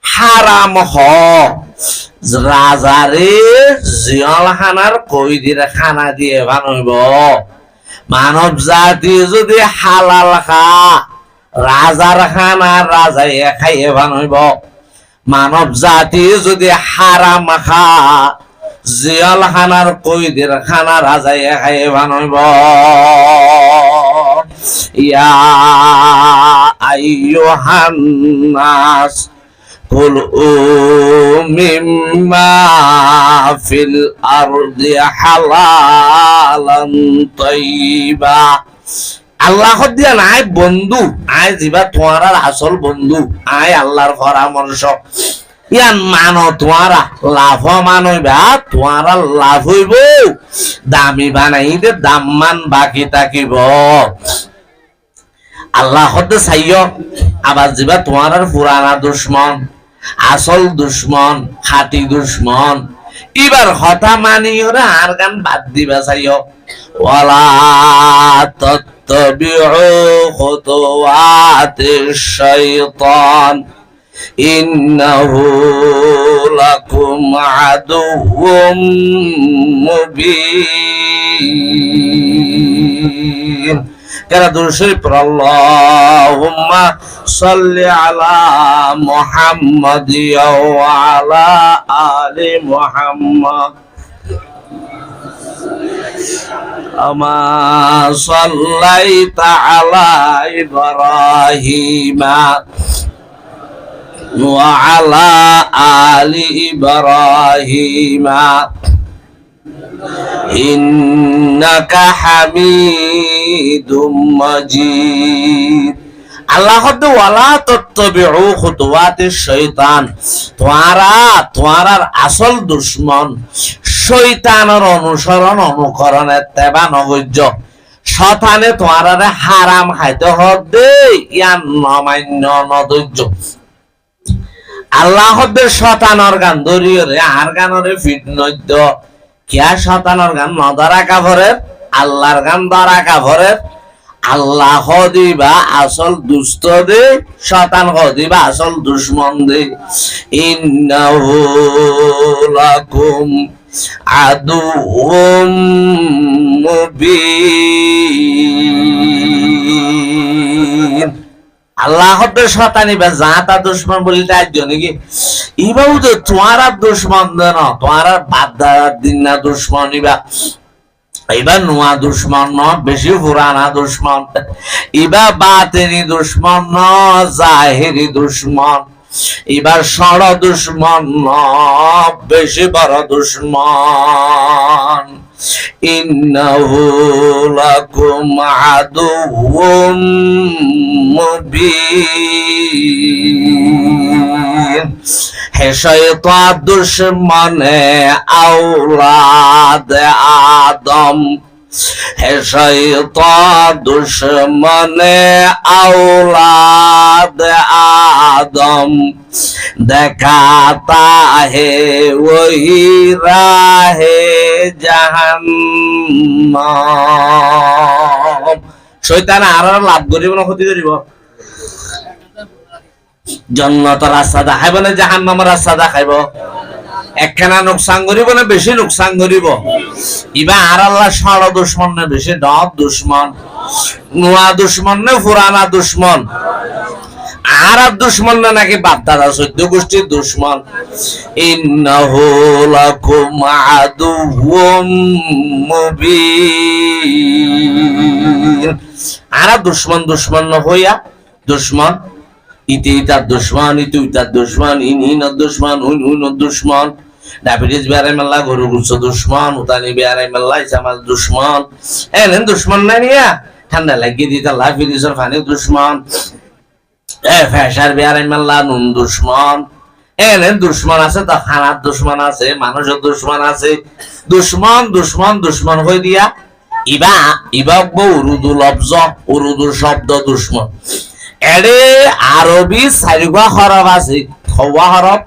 হারাম হ রাজারে জিয়াল খানার কইদির খানা দিয়ে বানাইব। মানব জাতি যদি হালাল খা রাজার খানা রাজাই খাইয়ে বানাইব। মানব জাতি যদি হারাম খা জিয়াল খানার কইদির খানা রাজাই খাইয়ে বানাইব। ইয়া আইয়ুহান নাস কুলু মিম্মা ফিল আরদি হালালান তাইয়্যিবা। আল্লাহ দিয়া নাই বন্ধু, আয় দিবা তোমার আসল বন্ধু, আয় আল্লাহর পরামর্শ ইয়ান মানো তোমারা লাভ মানইবা, তোমারা লাভ হইব, দামি বানাই দে দাম মান বাকি থাকিব। আল্লাহ হতে চাইও আবার যাবা তোমার পুরানা দুশ্মন, আসল দুশ্মন, খাঁটি দুশ্মন, এবার হতা মানি ওরা আর গান বাদ দিবা চাইও। ওয়ালা তাত্তাবিউ খুতুওয়াতিশ শাইতান ইন্নাহু লাকুম আদুউম মুবিন। কেরা দুরূদ শরীফ পড়ো, আল্লাহুম্মা সাল্লি আলা মুহাম্মাদ ওয়া আলা আলি মুহাম্মাদ আমা সাল্লাইতা আলা ইব্রাহিমা ওয়া আলা আলি ইব্রাহিমা ইন্নাকা হামিদুম মাজিদ। আল্লাহ ওয়ালা তাত্তাবিউ খুতুওয়াতিশ শাইতান, তোমারা আসল দুশ্মন শয়তানের অনুসরণ অনুকরণ এত্তেবা নগজ্য। শয়তানে তোমারে হারাম খাইতে হদে ইয়ান নমান্য নদজ্য। আল্লাহ শয়তানের গান ধরিয়ে রে আর গানরে ফিট নদ্য কিয়া শয়তানের গান নদরা কাভরের আল্লাহর গান দরা কাভরের। আল্লাহ দিবা আসল দুষ্ট দে, শয়তান দিবা আসল দুশ্মন দে। ইন্নাহু লাকুম আদুউম মুবিন। আল্লাহ শয়তানি বা জাতা দুশ্মন বলি তাই নাকি ইবাউ তো তোমার দুশ্মন দেন, তোমার বাদ দিন না দুশ্মন ইবা এবার নোয়া দুশ্মন ন বেশি পুরানা দুশ্মন, এবার বাতেনি দুশ্মন ন জাহেরি দুশ্মন, এবার সড় দুশ্মন ন বেশি বড় দুশ্মন। ইন্নাহু লাকুম আদুউম মুবিন। হে শয়তান দুশ্মনে আওলাদ আদম, হে শয়তান দুশ্মনে আওলাদ আদম, দেখাতা হে ওহি রাহে জাহান্নাম। শয়তান আর লাভ করিব না ক্ষতি করিব? জান্নাতের রাস্তা দেখাইব না জাহান্নামের রাস্তা দেখাইব? একখানা নোকসান করিব না বেশি নোকসান করিব? ইবা আর আল্লাহ সড় দুশ্মন না বেশি ডব দুশ্মন, নোয়া দুশ্মন না পুরানা দুশ্মন? আর দুশ্মন না নাকি বাপদাদা 14 গোষ্ঠীর দুশ্মন। ইন্নাহু লাকুম আদুউম মুবিন। আর দুশ্মন দুশ্মন না হইয়া দুশ্মন ইতি ইতার দুশ্মন ইতু ইতার দুশ্মন ইনহিনের দুশ্মন উইনহুইনের দুশ্মন ডায়াবেটিস বেড়াই মেলা গরু গুছ দুশ্মন উতানি বেড়াই মেলা ইসামাজ দুশ্মন এলেন দুশ্মন না নিয়া ঠান্ডা লাগিয়ে দিতে লা ফিরিজের পানি দুশ্মন ফ্যাশার বেড়াই মেলা নুন দুশ্মন এলেন দুশ্মন আছে তা খানার দুশ্মন আছে মানুষের দুশ্মন আছে দুশ্মন দুশ্মন দুশ্মন হয়ে দিয়া ইবা ইবা উরুদু লফজ উরুদু শব্দ দুশ্মন এডে আরবি 4 হরফ আছে খওয়া হরফ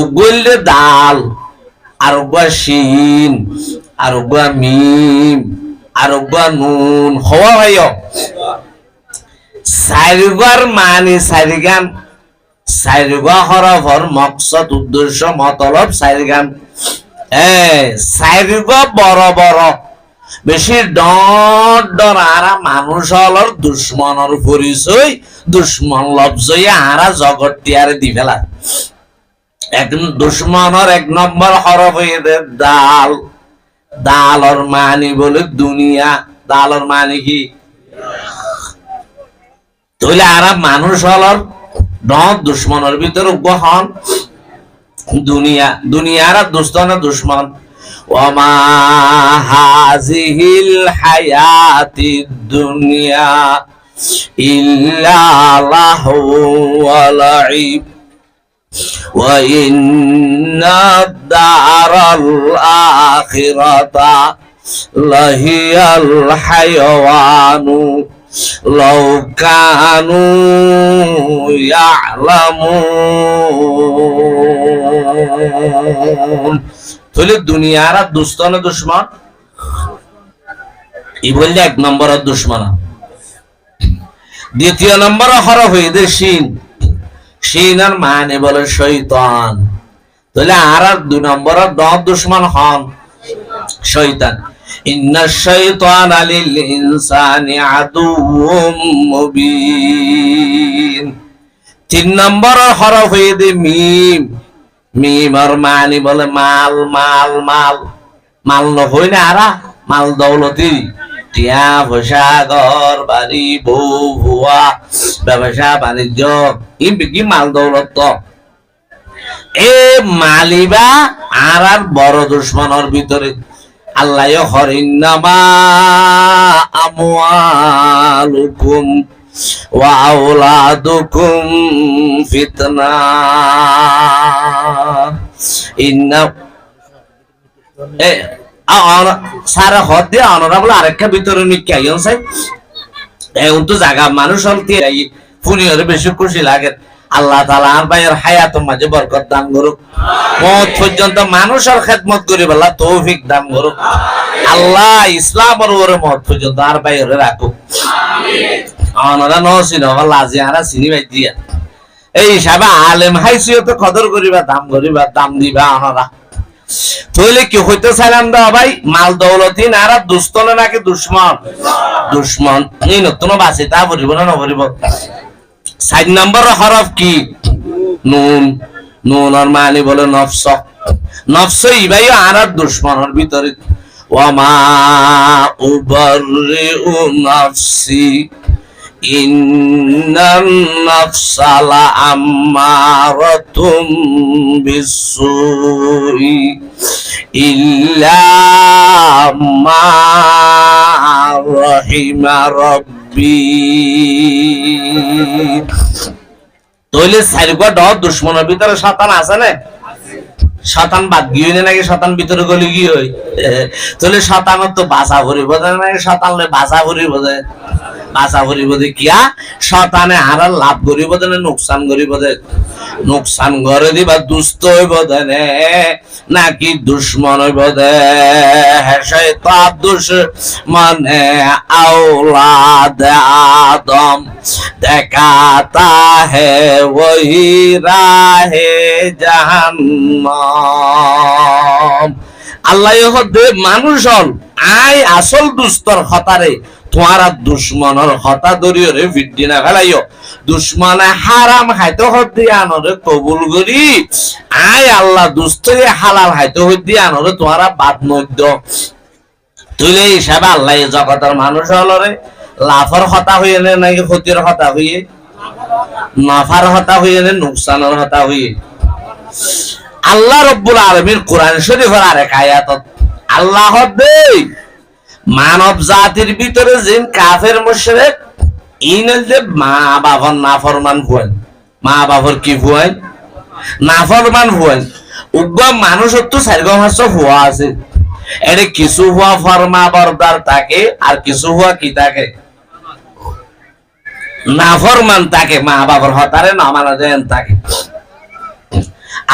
উগললে দাল আর শিন আর মিম আর নুন হওয়া ভাইও 4 মানে 4 গান 4 হরফর মকসদ উদ্দেশ্য মতলব 4 গান 4 বড় বড় বেশি ডর ডর আরা মানুষ হলর দুশ্মনের পরিচয় দুশ্মন লফজইয়া আরা জগৎটি আর দি ফেলা একদম দুশ্মনের 1 নম্বর হরফ হইতে দাল দালর মানি বলে দুনিয়া দালর মানে কি তাহলে আরা মানুষ হলর ডর দুশ্মনের ভিতরে গহন দুনিয়া দুনিয়ার দুস্তনা দুশ্মন ওয়ামা হাযিহিল হায়াতিদ দুনিয়া ইল্লা লাহু ওয়া লাইব ওয়া ইন্নাদ দারাল আখিরাতা লাহিয়াল হায়াওয়ানু লাউ কানু ইয়ালামুন তাহলে দুনিয়ার দুস্তন দুশ্মন এই বললে 1 নম্বর দুশ্মন 2 নম্বর হরফ হইতে শিন শিনার মানে বলে শয়তান তাহলে আর 2 নম্বর দুশ্মন হন শয়তান ইন্নাশ শাইতানা লিল ইনসানি আদুউম মুবিন 3 নম্বর হরফ হইতে মিম মিমর মানি বলে মাল মাল মাল মাল নহই না আরা মাল দৌলতি টিয়া পয়সা ঘর বাড়ি বউ ভুয়া ব্যবসা বাণিজ্য কি মাল দৌলত এ মালিবা আর বড় দুশ্মনের ভিতরে আল্লাহ হরিন্নামা আমওয়ালুকুম ওয়া আওলাদুকুম ফিতনা ইন্না সারা হদ দিয়ে অনারাবল আরেকটা ভিতরে নিকে আইন চাই এখন তো জায়গা মানুষ হলতে ফুনিয়রে বেশি খুশি লাগে আল্লাহ তাআলা আর ভাইয়ের হায়াতের মাঝে বরকত দান করুক মত পর্যন্ত মানুষের খেদমত করি বলা তৌফিক দান করুক আল্লাহ ইসলামের ওরে মত পর্যন্ত আর ভাইয়ের রাখুক অনারা নসিন লাজি আরা চিনি ভাই দিয়া এই হিসাবে আলেম হাইসিয়ত কদর করিবা দাম দিবা অনারা তাহলে কি হইতে চাইলাম দা ভাই মাল দৌলতি নারা দুস্তনে নাকি দুশ্মন দুশ্মন এই নতুন বাসি তা বলিব না নবলিব 4 নম্বর হরফ কি নুন নুনের মানে বলে নফস নফস ইবাই আর দুশ্মনের ভিতরে ওয়ামা উবাররিউ নাফসি ইন্নান নাফসা লাআম্মারাতুম বিসসুই ইল্লা মা রাহিমা রাব্বি তাহলে 4 দুশ্মনের ভিতরে শয়তান আছে না শয়তান বাদ গিয়ে নাকি শয়তান ভিতরে গলি কি হই তাহলে শয়তানের তো বাসা ভরিব না শয়তানলে বাসা ভরিব বাসা ভরিব দে কিয়া শয়তানে আর লাভ করিব দে নুকসান করিব দে নুকসান করে দিবা দুষ্ট হইব দে নাকি দুশ্মন হইব দে শয়তান দুশ্মনে আওলাদ আদম দেখাতা হে ওহি রাহে জাহান্নাম আল্লাহ হদে মানুষ হল আই আসল দুস্তর হতারে তোমার দুশ্মনের হতা দরিও রে ভিড্ডি না ফেলাইও দুশ্মনে হারাম খাইতে হদ্দি আনরে কবুল করি আই আল্লাহ দুস্তরে হালাল খাইতে হদ্দি আনরে তোমারা বাদ মধ্য তুইলে হিসাবে আল্লাহ জগতের মানুষ হলরে লাফর হতা হইয়ে নাকি ক্ষতির হতা হইয়ে নাফার হতা হইয়ে নুকসানের হতা হইয়ে আল্লাহ রব্বুল আলামিন কোরআন শরীফের আরেক আয়াতত আল্লাহ দেই মানব জাতির ভিতরে জিন কাফের মুশরিক ইনল যে মা বাবার নাফরমান ভুয়ান মা বাবার কি ভুয়ান নাফরমান ভুয়ান উগ্র মানুষ তো চারিগম হাস ভুয়া আছে এরে কিছু হুয়া ফরমা বরদার থাকে আর কিছু হুয়া কি থাকে নাফরমান থাকে মা বাবার হতারে না মানা দেন থাকে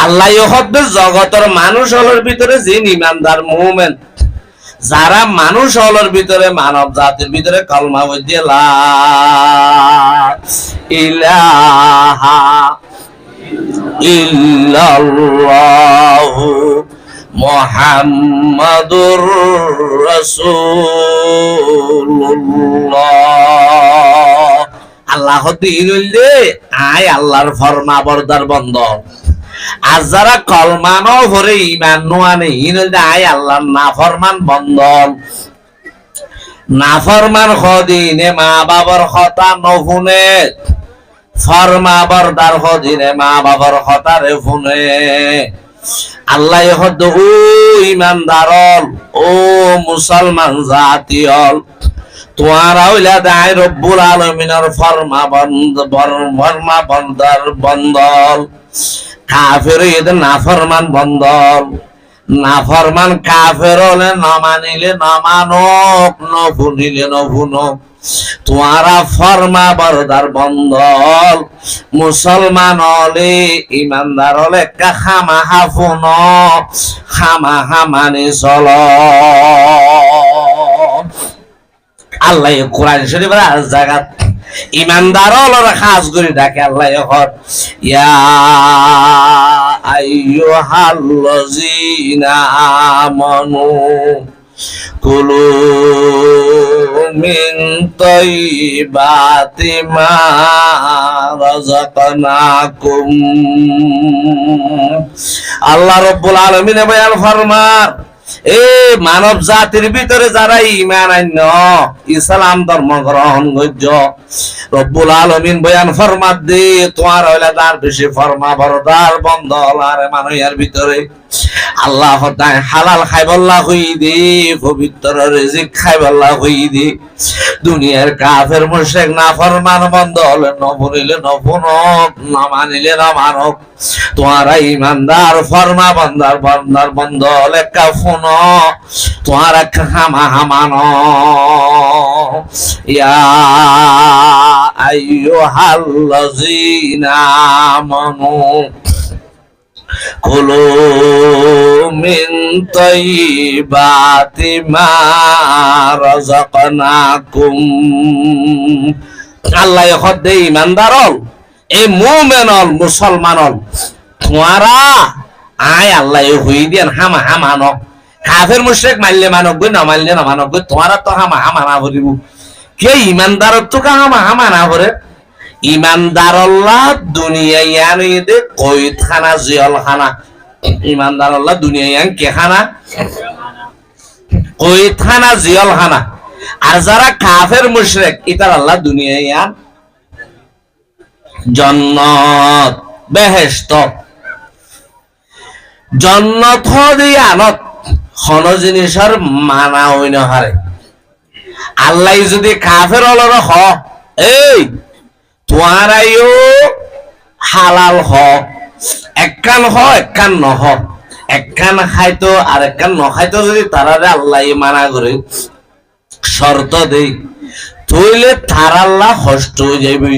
আল্লাহ হব্বে জগতের মানুষ হলোর ভিতরে জিন ইমানদার মুমিন যারা মানুষ হলোর ভিতরে মানব জাতির ভিতরে কলমা বলছে লা ইলাহা ইল্লাল্লাহু মুহাম্মাদুর রাসূলুল্লাহ আল্লাহ দিন হইলে আয় আল্লাহর ফরমা বরদার বন্ধ আর যারা কলমানো ভরে ইমান নোয়ানে ইনলে আয় আল্লাহর নাফরমান বন্ধন নাফরমান খদিনে মা বাবার কথা নফুনে ফরমা বরদার খদিনে মা বাবার কথা রে ফুনে আল্লাহ হদ ও ইমানদারল ও মুসলমান জাতিয়ল তোমারা হইলা দায় রব্বুল আলামিনের ফরমা বরদার বন্ধল কাফের এদের নাফরমান বন্ধল নাফরমান কাফের হলে নমানিলে নমানক নফুনিলে নফুনক তোমারা ফরমা বরদার বন্ধল মুসলমান হলে ইমানদার হলে খামা হাফুন খামা হামানি চল আল্লাহ কোরআন শরীফের আর জায়গা ইমানদার হলর খাস করে ডাকে আল্লাহ হর ইয়া আইয়ুহাল্লাযীনা আমানু কুলু মিন তাইয়্যিবাতি মা রাযাকনাকুম আল্লাহ রাব্বুল আলামিন বয়ান ফরমান এ মানব জাতির ভিতরে যারা ঈমান আন্য ইসলাম ধর্ম গ্রহণ করছ রব্বুল আলামিন বয়ান ফরমাত দে তোমার হইলা তার বেশি ফরমা বরদার বন্ধ আর মানুষের ভিতরে আল্লাহ তাই হালাল খাইবল্লা হই দে পবিত্র রিজিক খাইবল্লা হই দে দুনিয়ার কাফের মুশরিক নাফরমান বন্ধ হলে নফুনিলে নফুনক না মানিলে না মানক তোমারা ইমানদার ফরমা বন্দার বন্দার বন্ধ হলে কাফুন তোমারা খামা হামানো ইয়া আইয়ুহাল্লাযীনা আমানু কুলু মিন তাইয়্যিবাতি মা রাযাকনাকুম আল্লাহ হদে ইমানদারল এই মুমিনল মুসলমানল তোমারা আয় আল্লাহ হই দেন হামা হামানো কাফের মুশরিক মানলে মানক গই না মানলে না মানক গই তোমারা তো হামা হামা না ভরিব কে ইমানদার তো হামা হামা না ভরে ইমানদারল্লাহ দুনিয়ায় আনি দে কইত খানা জিয়াল খানা ইমানদারল্লাহ দুনিয়ায় কে খানা কইত খানা জিয়াল খানা আর যারা কাফের মুশরিক ইতার আল্লাহ দুনিয়ায় আন জান্নাত বেহেশত জান্নাত হদি আনত কোন জিনিসের মানা হই না হারে আল্লাহ যদি কাফের হলর হ এই তোমারাইও হালাল হ একখান হ একখান নহ একখান খাইতো আর একখান ন খাইতো যদি তারারে আল্লাহ মানা করে শর্ত দেই তইলে তার আল্লাহ কষ্ট হয়ে যাবে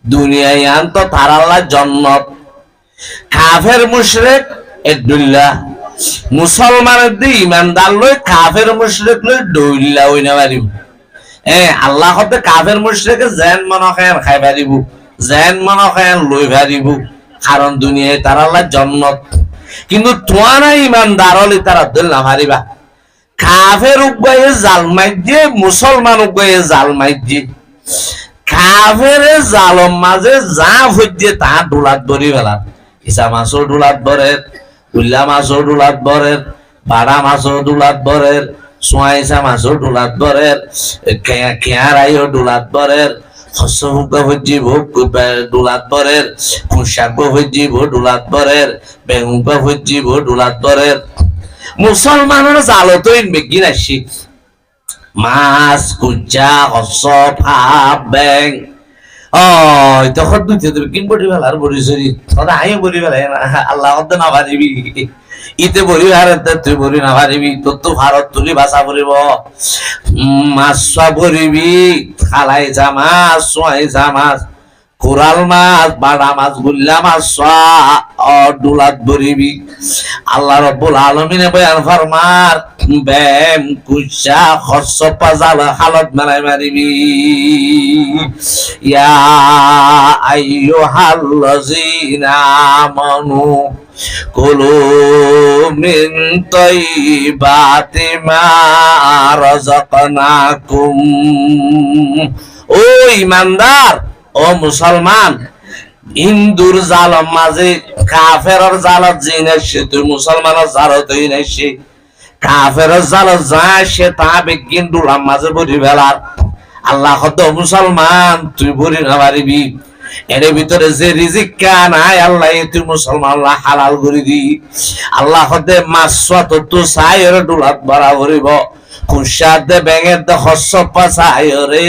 দুনিয়ায় আন তো তার আল্লাহ জান্নাত কাফের মুশরিক এদুল্লাহ মুসলমানের দি ইমানদার লই কাফের মুশরিক লই দইল্লা হইনা পারিব আল্লাহ হতে কাফের মুশরিকে জেন মনে খায় খাই পারিব জেন মনে খায় লই পারিব কারণ দুনিয়ায় তার আল্লাহ জান্নাত কিন্তু তোমারা ইমানদার হলে তারা দইল না পারিবা কাফের উগায়ে জাল মাইজে, মুসলমান উগায়ে জাল মাইজে। কাফের জালম মাঝে যা হইছে তা ডোলাত ধরি ফেলার, ইসা মাছও ডোলাত ভরের, উল্লা মাছও ডোলাত ভরের, বাড়া মাছও ডোলাত ভরের, সোয়াইসা মাছও ডোলাত ভরের, খেয়ারাইও ডোলাত ভরের, শস্য হুকা হইজি ভোগ ডোলাত ভরের, কুশাক হইজি ভো ডোলাত ভরের, বেগুন হইজি ভো ডোলাত ভরের। মুসলমানের জালতো বেগিন আসি মাছ, কুচা, হস্য, ভাপ, ব্যাং। তখন দুই কিন বড়ি ফেলার বড়ি সরি তখন আই বড়ি ফেলাই না, আল্লাহ না পারিবি ইতে বড়ি ভারত তুই বড়ি না পারিবি, তোর তো ভারত তুলি ভাষা পড়িব। মাছ পড়িবি, খালাইছা মাছ, সোয়াইছা মাছ, কোরাল মাছ, বাড়া মাছ, গুল্লা মাছ ডুলাত ভরিবি। আল্লাহ রব্বুল আলামিনে বয়ান ফরমার ব্যাম কুচা খরচ পাজাল হালত মেলাই মারিবি। ইয়া আইয়ুহাল্লাযীনা আমানু কুলু মিন তাইয়্যিবাতি মা রাযাকনাকুম। ও ঈমানদার, ও মুসলমান, হিন্দুর জালম মাঝে কাফের জালত জিনাইছে, তুই মুসলমানের জালত নাইছে। কাফের জালত যায় সে তা বিজ্ঞান ডুলাম মাঝে বড়ি ফেলার। আল্লাহ হদ মুসলমান তুই বড়ি না পারিবি, এর ভিতরে যে রিজিক নাই আল্লাহ তুই মুসলমান আল্লাহ হালাল করে দি। আল্লাহ হদে মাছ তো চাই এর ডুলাত ভরা ভরিব, কুশার দে ব্যাঙের দে হস্য পাশাই রে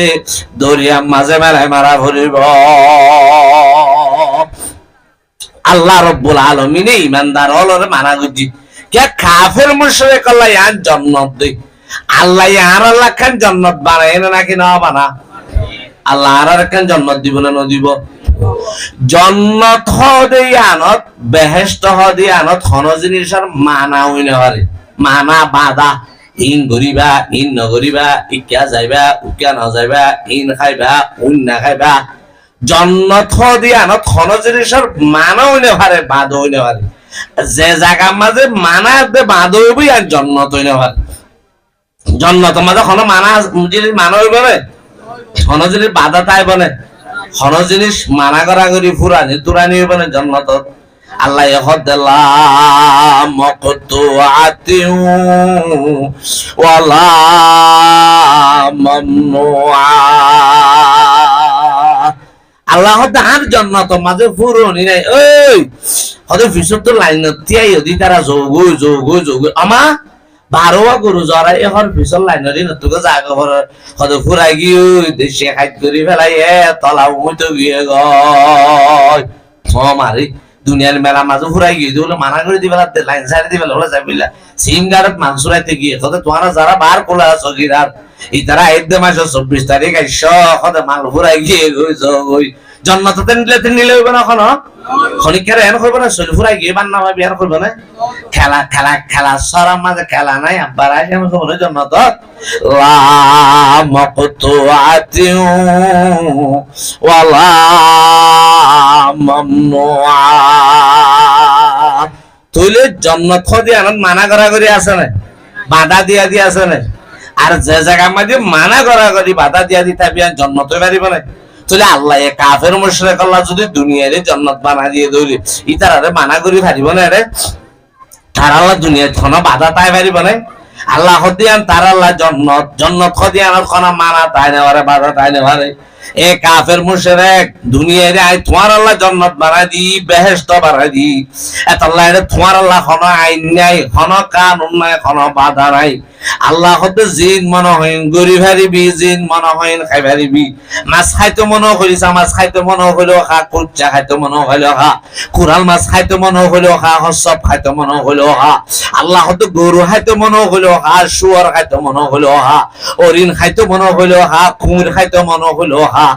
দরিয়ার মাঝে মেলায় মারা ভরিব। আল্লাহ রব্বুল আলামিনে ঈমানদার হলরে মানা করছি কে কাফের মুশরিক আল্লাহ ইয়ান জান্নাত দে, আল্লাহ ইয়ার আল্লাহ খান জান্নাত বানায় না নাকি না বানা? আল্লাহ আর খান জান্নাত দিব না না দিব? জান্নাত হদে আনত বেহেশত হদে আনত কোন জিনিসের মানা হইনে পারে, মানা বাধা ইন গরিবা ইন নগরিবা, ইকা যাইবা উকা না যাইবা, ইন খাইবা উন না খাইবা। জান্নাত হদে আনত কোন জিনিসের মানা হইনে পারে, বাধা হইনে পারে। যে জায়গার মাঝে মানা দে বাধা হইবই আর জান্নাত হইনে পারে। জান্নাতের মাঝে কোন মানা জিনিস মানা হইবে না, কোন জিনিস বাধা তাই বলে, কোন জিনিস মানা করা করি ফুরানি তুরানি হইবে না জান্নাতত। আল্লাহ ইহদাল্লা মাকতুআতিউ ওয়ালা মামনুআ। আল্লাহ তার জান্নাত মাঝে ফুরনি নাই। ওই হদে ফিসত লাইনত তিয়াই যদি তারা যোগ যোগ যোগ আমা বারোয়া গরু জরা এখন ফিসল লাইনরি নতুকে জাগা পর হদে ফুরাই গিয়ে দেশে খাইত করি ফেলাই তলা উমতো গিয়ে গয় মারি দুনিয়ার মেলা মাঝে ফুরাই গিয়ে দিলে মানা করে দিবে লাইন সাইড দিবে ওলা যাবিলা সিম গাড়ত মাংস রাইতে গিয়ে হদে তোমারা যারা বার কোলা সগিরার এই তারা 1 মাসের 24 তারিখ আইস হদে মাল ফুরাই গিয়ে গই জন্নততে নিলে হইবে না কোনো খনিকের এন করবে না, শরীর ফুরাই গিয়ে বান্না ভাই বিয়ার করবে না। খেলা খেলা খেলা সরার মাঝে খেলা নাই আব্বার আইসে আমি খবর জন্নত লা মাকতুআতিউ ওয়ালা মামনুআ। তুইলে জন্নত খদি আনন্দ মানা করা করি আছে না, বাধা দিয়া দিয়া আছে না। আর যে জায়গার মাঝে মানা করা করি বাধা দিয়া দিতে জন্নত হয়ে পারিব না। তাহলে আল্লাহ কাফের মুশরিক আল্লাহ যদি দুনিয়ারে জান্নাত বানা দিয়ে দৌড়ি ইতারে মানা করি পারিব না রে, তার আল্লাহ দুনিয়ায় কোনো বাধা তাই পারিব না। আল্লাহ হদিয়ান তার আল্লাহ জান্নাত জান্নাত হদিয়ান কোনো মানা তাই না পারে, বাধা তাই না পারে। এ কাফের মুশরিক দুনিয়ারে আই তোমার আল্লাহ জান্নাত বানাই দি, বেহেশত বানাই দি, এত আল্লাহ তোমার আল্লাহ কোনো আইন নাই, কোনো কানুন নাই, কোনো বাধা নাই। আল্লাহ হতে জিন মনে হইন গরি ভারিবি, জিন মনে হইন খাই ভারিবি। মাছ খাইতে মনে করিস, মাছ খাইতে মনে হইলেও খা, কুচা খাইতে মনে হইলেও খা, কুরাল মাছ খাইতে মনে হইলেও খা, হসব খাইতে মনে হইলেও খা। আল্লাহ হতে গরু খাইতে মনে হইলেও খা, শুয়ার খাইতে মনে হইলেও খা, হরিণ খাইতে মনে হইলেও খা, কুমির খাইতে মনে হইলেও খা।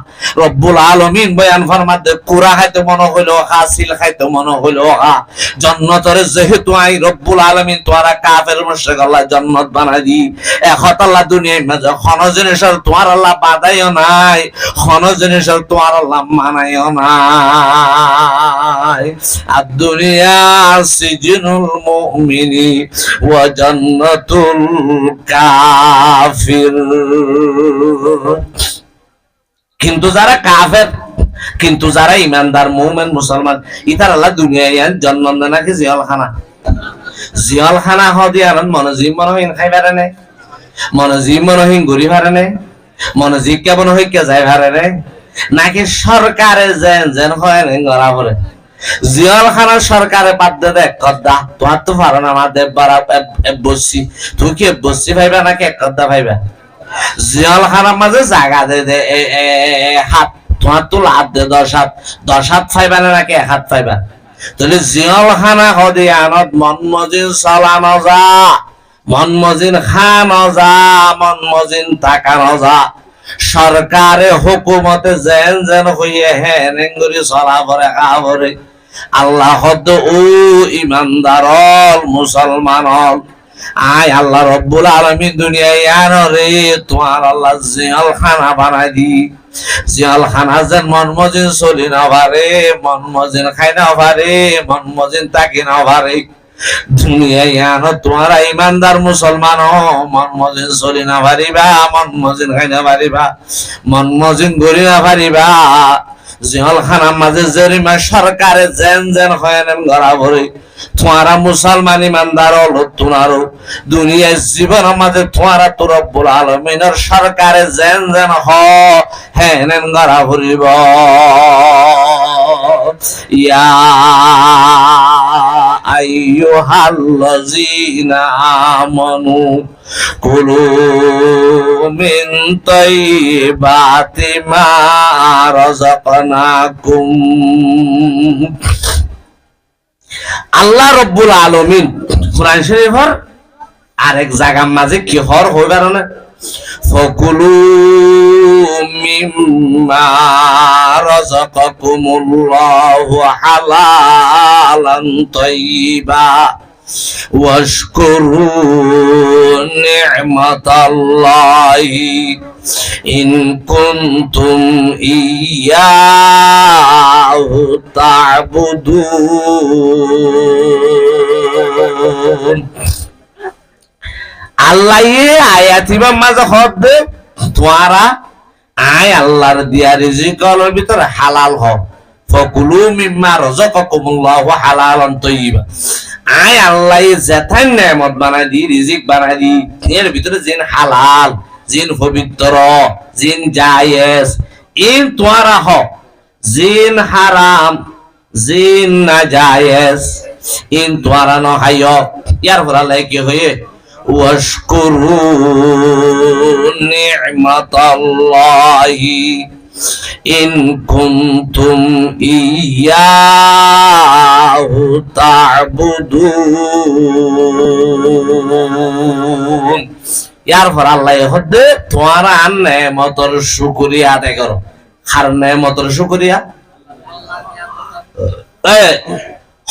রব্বুল আলামিন বয়ান ফরমাতে কুরা খাইতে মনে হইলেও খা, সিল খাইতে মনে হইলেও খা। জান্নাতরে যেহেতু আই রব্বুল আলামিন তোরা কাফের মুশরিক আল্লাহ জান্নাত বানাই দি। এখন আল্লাহ দুনিয়ার মাঝে কোন জিনিসের তোমার আল্লাহ বাধাইও নাই, কোন জিনিসের তোমার আল্লাহ মানাইও নাই। আদ-দুনিয়া সিজনুল মুমিনি ওয়া জান্নাতুল কাফির। কিন্তু যারা কাফের, কিন্তু যারা ইমানদার মুমিন মুসলমান, ইতার আল্লাহ দুনিয়ায় জন্ম দেয় নাকি জিয়ালখানা। জিয়ালখানা হদিয়ার মনজি মনহীন খাই পারে নাই, মনজি মনহীন ঘুরি পারে নাই, মনজি কেমন হইকে যাই পারে নাই, নাকি সরকারে যেন যেন হয় গড়া পড়ে। জিয়ালখানা সরকারে বাদ দে দেখ কদ্দা তোমার তো পারো না, আমার দেব বারা বসছি, তুই কি বসছি ভাইবা নাকি এক কদ্দা ভাইবা। জিয়ালখানার মাঝে জায়গা দে দে হাত, তোমার তো লাভ দে 10 হাত, 10 হাত পাইবা না নাকি 1 হাত পাইবা। তাহলে জিয়ালখানা হদি আনত মন মজিন চালানো যা, মন মজিন খানো যা, মন মজিন তাকানো যা, সরকারে হুকুমতে যেন যেন হইয়ে হেন করি চলা পরে খা পরে। আল্লাহ ও ইমানদার মুসলমান আয় আল্লাহ রব্বুল আলামিন দুনিয়ায় আনরে তোমার আল্লাহ জিয়ালখানা বানাই দি। জিয়ালখানা যেন মন মজিন চলি না পারে, মন মজিন খাই না পারে, মন মজিন তাকি না পারে। দুনিয়ায় আনো তোমারা ইমানদার মুসলমান মন মজিন চলি না পারিবা, মন মজিন খাই না পারিবা, মন মজিন ঘুরি না পারিবা। জিয়ালখানার মাঝে জরিমা সরকারে যেন যেন হয় গড়া ভরে। তোমারা মুসলমান ইমানদার হলো তোমারও দুনিয়ার জীবনের মাঝে তোমারা তো রব্বুল আলামিনের সরকারে যেন যেন হেন গড়া ভরিব। ইয়া আইয়ুহাল্লাযীনা আমানু কুলু মিন তাইয়্যিবাতি মা রাযাকনাকুম। আল্লাহ রব্বুল আলামিন কুরআন শরীফের আরেক জায়গার মাঝে কি হর হইবার না, ফাকুলু মিম্মা রাযাকাকুমুল্লাহু হালালান তাইয়্যিবা ওয়াশকুরু নি'মাতাল্লাহি ইন কুনতুম ইয়াহু তা'বুদুন। আল্লাহ আয়াতিবা মাঝে হদ তোয়ারা আয় আল্লাহর দিয়া রিজিকের ভিতরে হালাল হ, ফাকুলু মিম্মা রাযাকাকুমুল্লাহু হালালান তাইয়্যিবা। আয় আল্লাহ যেথায় নেয়ামত বানাই দি, রিজিক বানাই দি, এর ভিতরে জিন হালাল, জিন পবিত্র, জিন জায়েজ, ইন তোয়ারা হ। জিন হারাম, জিন নাজায়েজ, ইন তোয়ারা ন হায়। ইয়ার পর আল্লাহ কি হয়ে ওয়াশকুরু নি'মাতাল্লাহি ইন কুনতুম ইয়াহু তা'বুদুন। ইয়ার পর আল্লাহ হদে তোমার আন নেয়ামতের শুকরিয়া আদায় করো। আর নেয়ামতের শুকরিয়া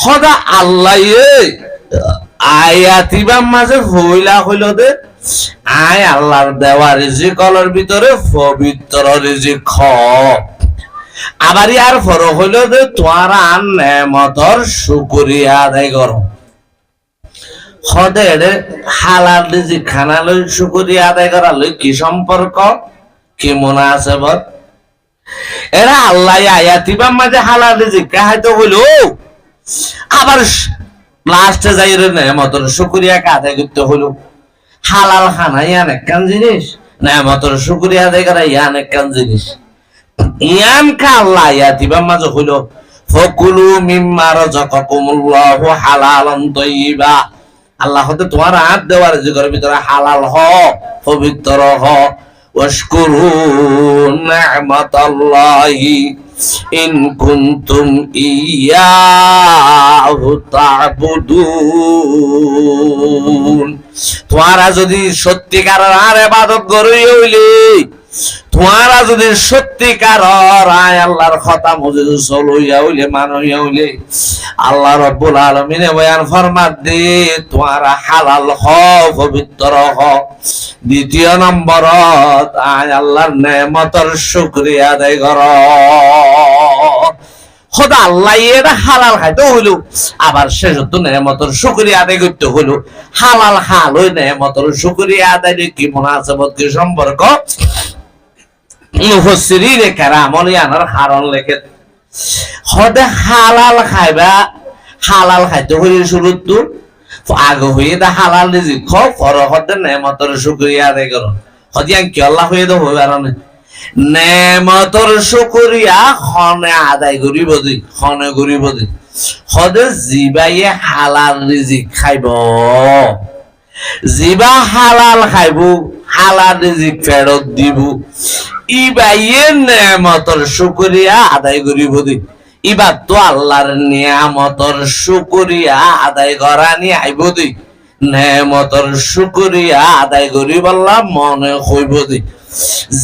সদা আল্লাহ আয়াতিবা মাঝে হইলা হইল দে আয় আল্লাহর দেওয়া রিজিকের ভিতরে পবিত্র রিজিক খ। আবার ইয়ার পর হইল দে তোমার আন নেয়ামতের শুকরিয়া আদায় করো। সদে হালাল রিজিক খানা লই শুকরিয়া আদায় করা লই কি সম্পর্ক, কি মনে আছে বল? এরা আল্লাহ আয়াতিবা মাঝে হালাল রিজিক খাইতে হইল, আবার লাস্টে যাই রে নেয়ামতের শুকরিয়া আদায় করতে হইল। হালাল খানা ইয়ান একখান জিনিস, নেয়ামতের শুকরিয়া আদায় করা ইয়ান একখান জিনিস। ইয়ান কা আল্লাহ আয়াতিবা মাঝে হইল ফাকুলু মিম্মা রাযাকাকুমুল্লাহু হালালান তাইয়্যিবা। আল্লাহ হতে তোমার হাত দেওয়ার রিজিকের ভিতরে হালাল হ, পবিত্র হ। ওয়াশকুরু নি'মাতাল্লাহি ইন কুনতুম ইয়াহু তা'বুদুন। তোমরা যদি সত্যিকার আর ইবাদত করি হইলে, তোমরা যদি সত্যিকার আয় আল্লাহর কথা মজিদ চলইয়া হইলে মানইয়া হইলে, আল্লাহ রব্বুল আলামিনে বয়ান ফরমাত দে তোমরা হালাল হ, পবিত্র হ। দ্বিতীয় নম্বরত আয় আল্লাহর নেয়ামতের শুকরিয়া আদায় কর। খোদা আল্লাহ এটা হালাল খাইতে হইলো, আবার শেষ তো নেয়ামতের শুকরিয়া আদায় করতে হইলো। হালাল হাল ওই নেয়ামতের শুকরিয়া আদায় কি মুনাসাবত কি সম্পর্ক? মুফাসসিরিনে কেরাম আনার কারণ লেখে খোদা হালাল খাইবা, হালাল খাইতে হইলে শুরুত তো আগে হয়ে দা হালাল রিজিক খাও, পরে হতে নেয়ামতের শুকরিয়া আদায় করো। হদিয়ান কি আল্লাহ হয়ে দো হইবার না নেয়ামতের শুকরিয়া খনে আদায় করিব দি, খনে করিব দি। হদে জিবাইয়ে হালাল রিজিক খাইব, জিবা হালাল খাইব, হালাল রিজিক ফেরত দিব, ইবাইয়ে নেয়ামতের শুকরিয়া আদায় করিব দি। ইবার তো আল্লাহর নিয়ামতের শুকরিয়া আদায় করা নিয়ে আইব দি, নেয়ামতের শুকরিয়া আদায় করি বললাম মনে হইব দি।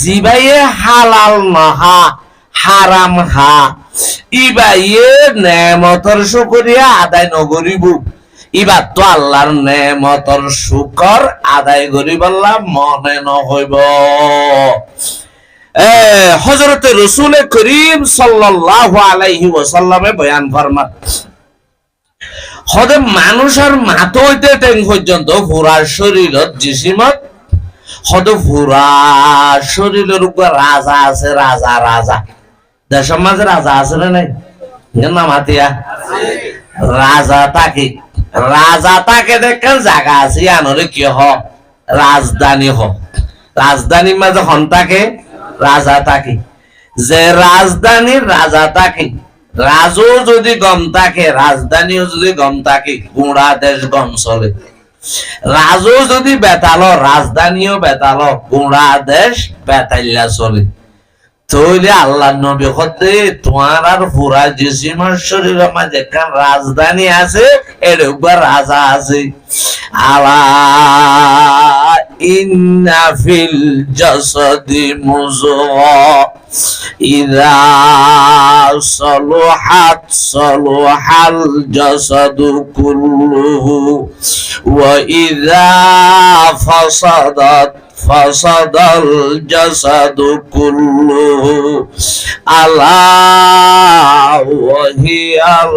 জিবাইয়ে হালাল নহা হারাম হা, ইবাইয়ে নেয়ামতের শুকরিয়া আদায় নকরিব, ইবার তো আল্লাহর নেয়ামতের শুকর আদায় করি বললাম মনে নহইব। হযরত রাসূল করিম সাল্লাল্লাহু আলাইহি ওয়াসাল্লামে বয়ান ফরমান হদে মানুষের মাথা হইতে টেং পর্যন্ত পুরা শরীরত জিসিমত হদে পুরা শরীরের উপর রাজা আছে, রাজা রাজা দেশের মাঝে রাজা আছে না নাই? নাম হাতিয়া রাজা তাকে, রাজা তাকে দেখেন জায়গা আছে আনরে কি হ রাজধানী হ, রাজধানীর মাঝে হন তাকে রাজা থাকে, যে রাজধানীর রাজা থাকে, রাজও যদি গম থাকে রাজধানীও যদি গম থাকে গুড়া দেশ গম চলে, রাজও যদি বেতালো রাজধানীও বেতালো গুড়া দেশ বেতাইলা চলে। তইলে আল্লাহ নবী হতে তোমার আর পুরা জিসিমের শরীরের মাঝে একটা রাজধানী আছে, এর উপর রাজা আছে। আলা ইন্না ফিল জাসাদি মুযগা ইযা সালুহাত সালুহাল জাসাদু কুল্লুহু ওয়া ইযা ফাসাদাত ফাসাদাল জাসাদু কুল্লুহু আলা ওয়া হিয়াল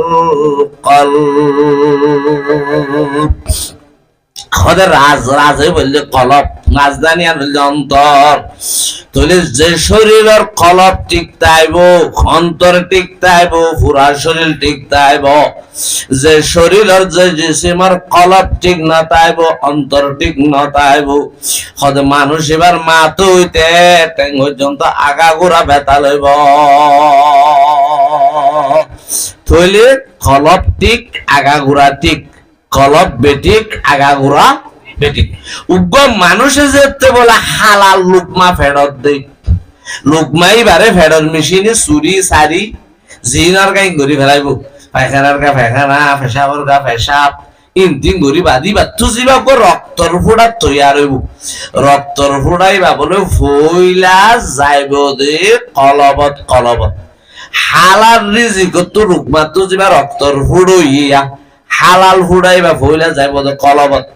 কলব। খোদা রাজে বললে কলব, রাজধানী আর বললে অন্তর। তাহলে যে শরীরের কলব ঠিক তাইব, অন্তর ঠিক তাইব, পুরা শরীর ঠিক তাইব। যে শরীরের যে জিসিমের কলব ঠিক না তাইব, অন্তর ঠিক না তাইব, খোদা মানুষ এবার মাথা হইতে টেং পর্যন্ত আগাগোড়া ব্যথা লইব। তাহলে কলব ঠিক আগাগোড়া ঠিক, কলব বেঠিক আগাগোড়া বেঠিক। উগ্র মানুষে যেতে বলে হালাল লুকমা ফেরত দেই, লুকমাই বারে ফেরত মেশিনে চুরি সারি জিনার গাই গড়ি ফেলাইব, পায়খানার গা পায়খানা, পেশাবর গা পেশাব, ইনতিন গড়ি বাদি বাত্তু জিবা রক্তর ফোড়া তৈয়ার হইব। রক্তর ফোড়াইবা বলে ফইলা যাইব দে কলবত কলবত। হালাল রিজিক তো রুকমা তো জিবা রক্তর ফুড়ইয়া হালাল ফুড়াইবা ফইলা যাইব দে কলবত।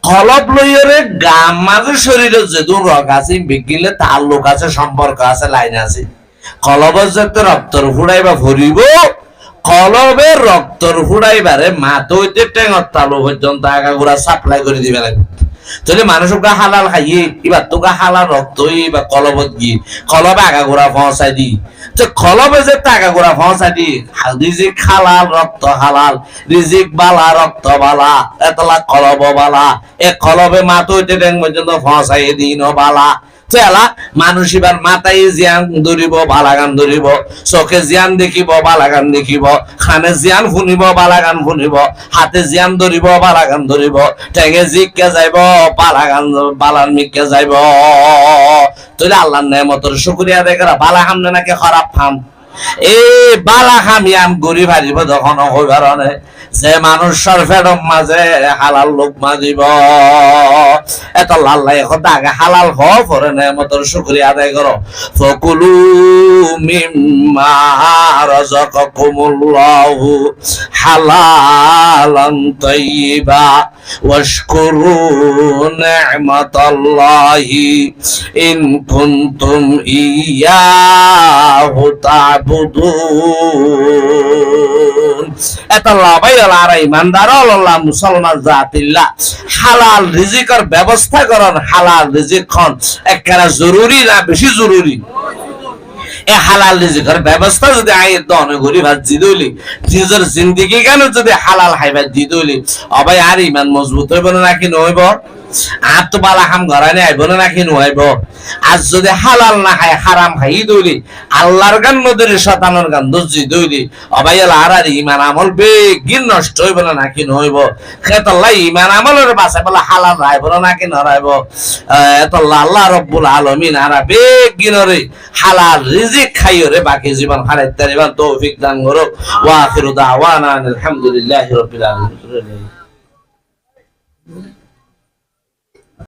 কলব লইরে গাম মাঝে শরীরে যেদুন রক আছে বিগিলে তার লোক আছে, সম্পর্ক আছে, লাইন আছে। কলবের যেতে রক্তর ফুড়াইবা ভরিব, কলবের রক্তর ফুড়াইবারে মাথা হইতে টেঙর তালু পর্যন্ত আগাগোড়া সাপ্লাই করে দিবে লাগবে। তাহলে মানুষ হালাল খাইয়ে এবার তোকে হালাল রক্ত বা কলবত গিয়ে কলবে আগাগোড়া পৌঁছাই দি, কলবে যে আগাগোড়া পৌঁছাই দি। রিজিক হালাল রক্ত হালাল, রিজিক বালা রক্ত বালা, এতলা কলব বালা, এ কলবে মাথা হইতে টেং পর্যন্ত পৌঁছাই দিন বালা। চেলা মানুষ এবার মাথায় জিয়ান ধরিব, বালাগান ধরিব, চোখে জিয়ান দেখিব, বালাগান দেখিব, খানে জিয়ান শুনিব, বালাগান শুনিব, হাতে জিয়ান ধরিব, বালাগান ধরিব, ঠেঙে জিককে যাইব, বালাগান বালান মিককে যাইব। তাহলে আল্লাহর নেয়ামতের শুকরিয়া আদায় করা বালা খাম নাকি খারাপ খাম? এই বালা খামিয়াম গরিব হারিব তখন হইবার অনেক যে মানুষ সরফেরম মাঝে হালাল লোকমা দিব। এত লাল্লাই এখন আগে হালাল হ পরে নেয়ামতের শুকরিয়া আদায় করো। ফকুলু মিম্মা রাযাকাকুমুল্লাহু হালালান তাইয়্যিবা ওয়াশকুরু নি'মাতাল্লাহি ইন কুনতুম ইয়্যাহু তা'বুদুন। ইয়াবুদুন। এতাল্লাহ ভাইয়ালা আর ইমানদার আল্লাহ মুসলমান জাতিল্লাহ হালাল রিজিকের ব্যবস্থা করেন। হালাল রিজিক খন একেবারে জরুরি না বেশি জরুরি? এ হালাল রিজিকের ব্যবস্থা যদি আইন দন করি ভাজি দইলি নিজের জিন্দেগি কেন যদি হালাল হাইবার দি দইলি অবাই আর ইমান মজবুত হইব না কি নইব? আর তো বালা হাম ঘরানে আইব না কি নইব? আর যদি হালাল না খাই হারাম খাই দইলি আল্লাহর গান নদীর শতানোর গান দজি দইলি অবাই আর আর ইমান আমল বেগিন নষ্ট হইব না কি নইব? খেতাল্লাহ ইমান আমলের বাসা বলে হালাল রাইব না কি নরাইব? এতাল্লাহ আল্লাহ রব্বুল আলামিন আর বেগিনরে হালাল রিজিক খাইরে বাকি জীবন হারাইতে পারিবেন তৌফিক দান করুক। ওয়া আখিরু দাওয়ানা আলহামদুলিল্লাহি রাব্বিল আলামিন।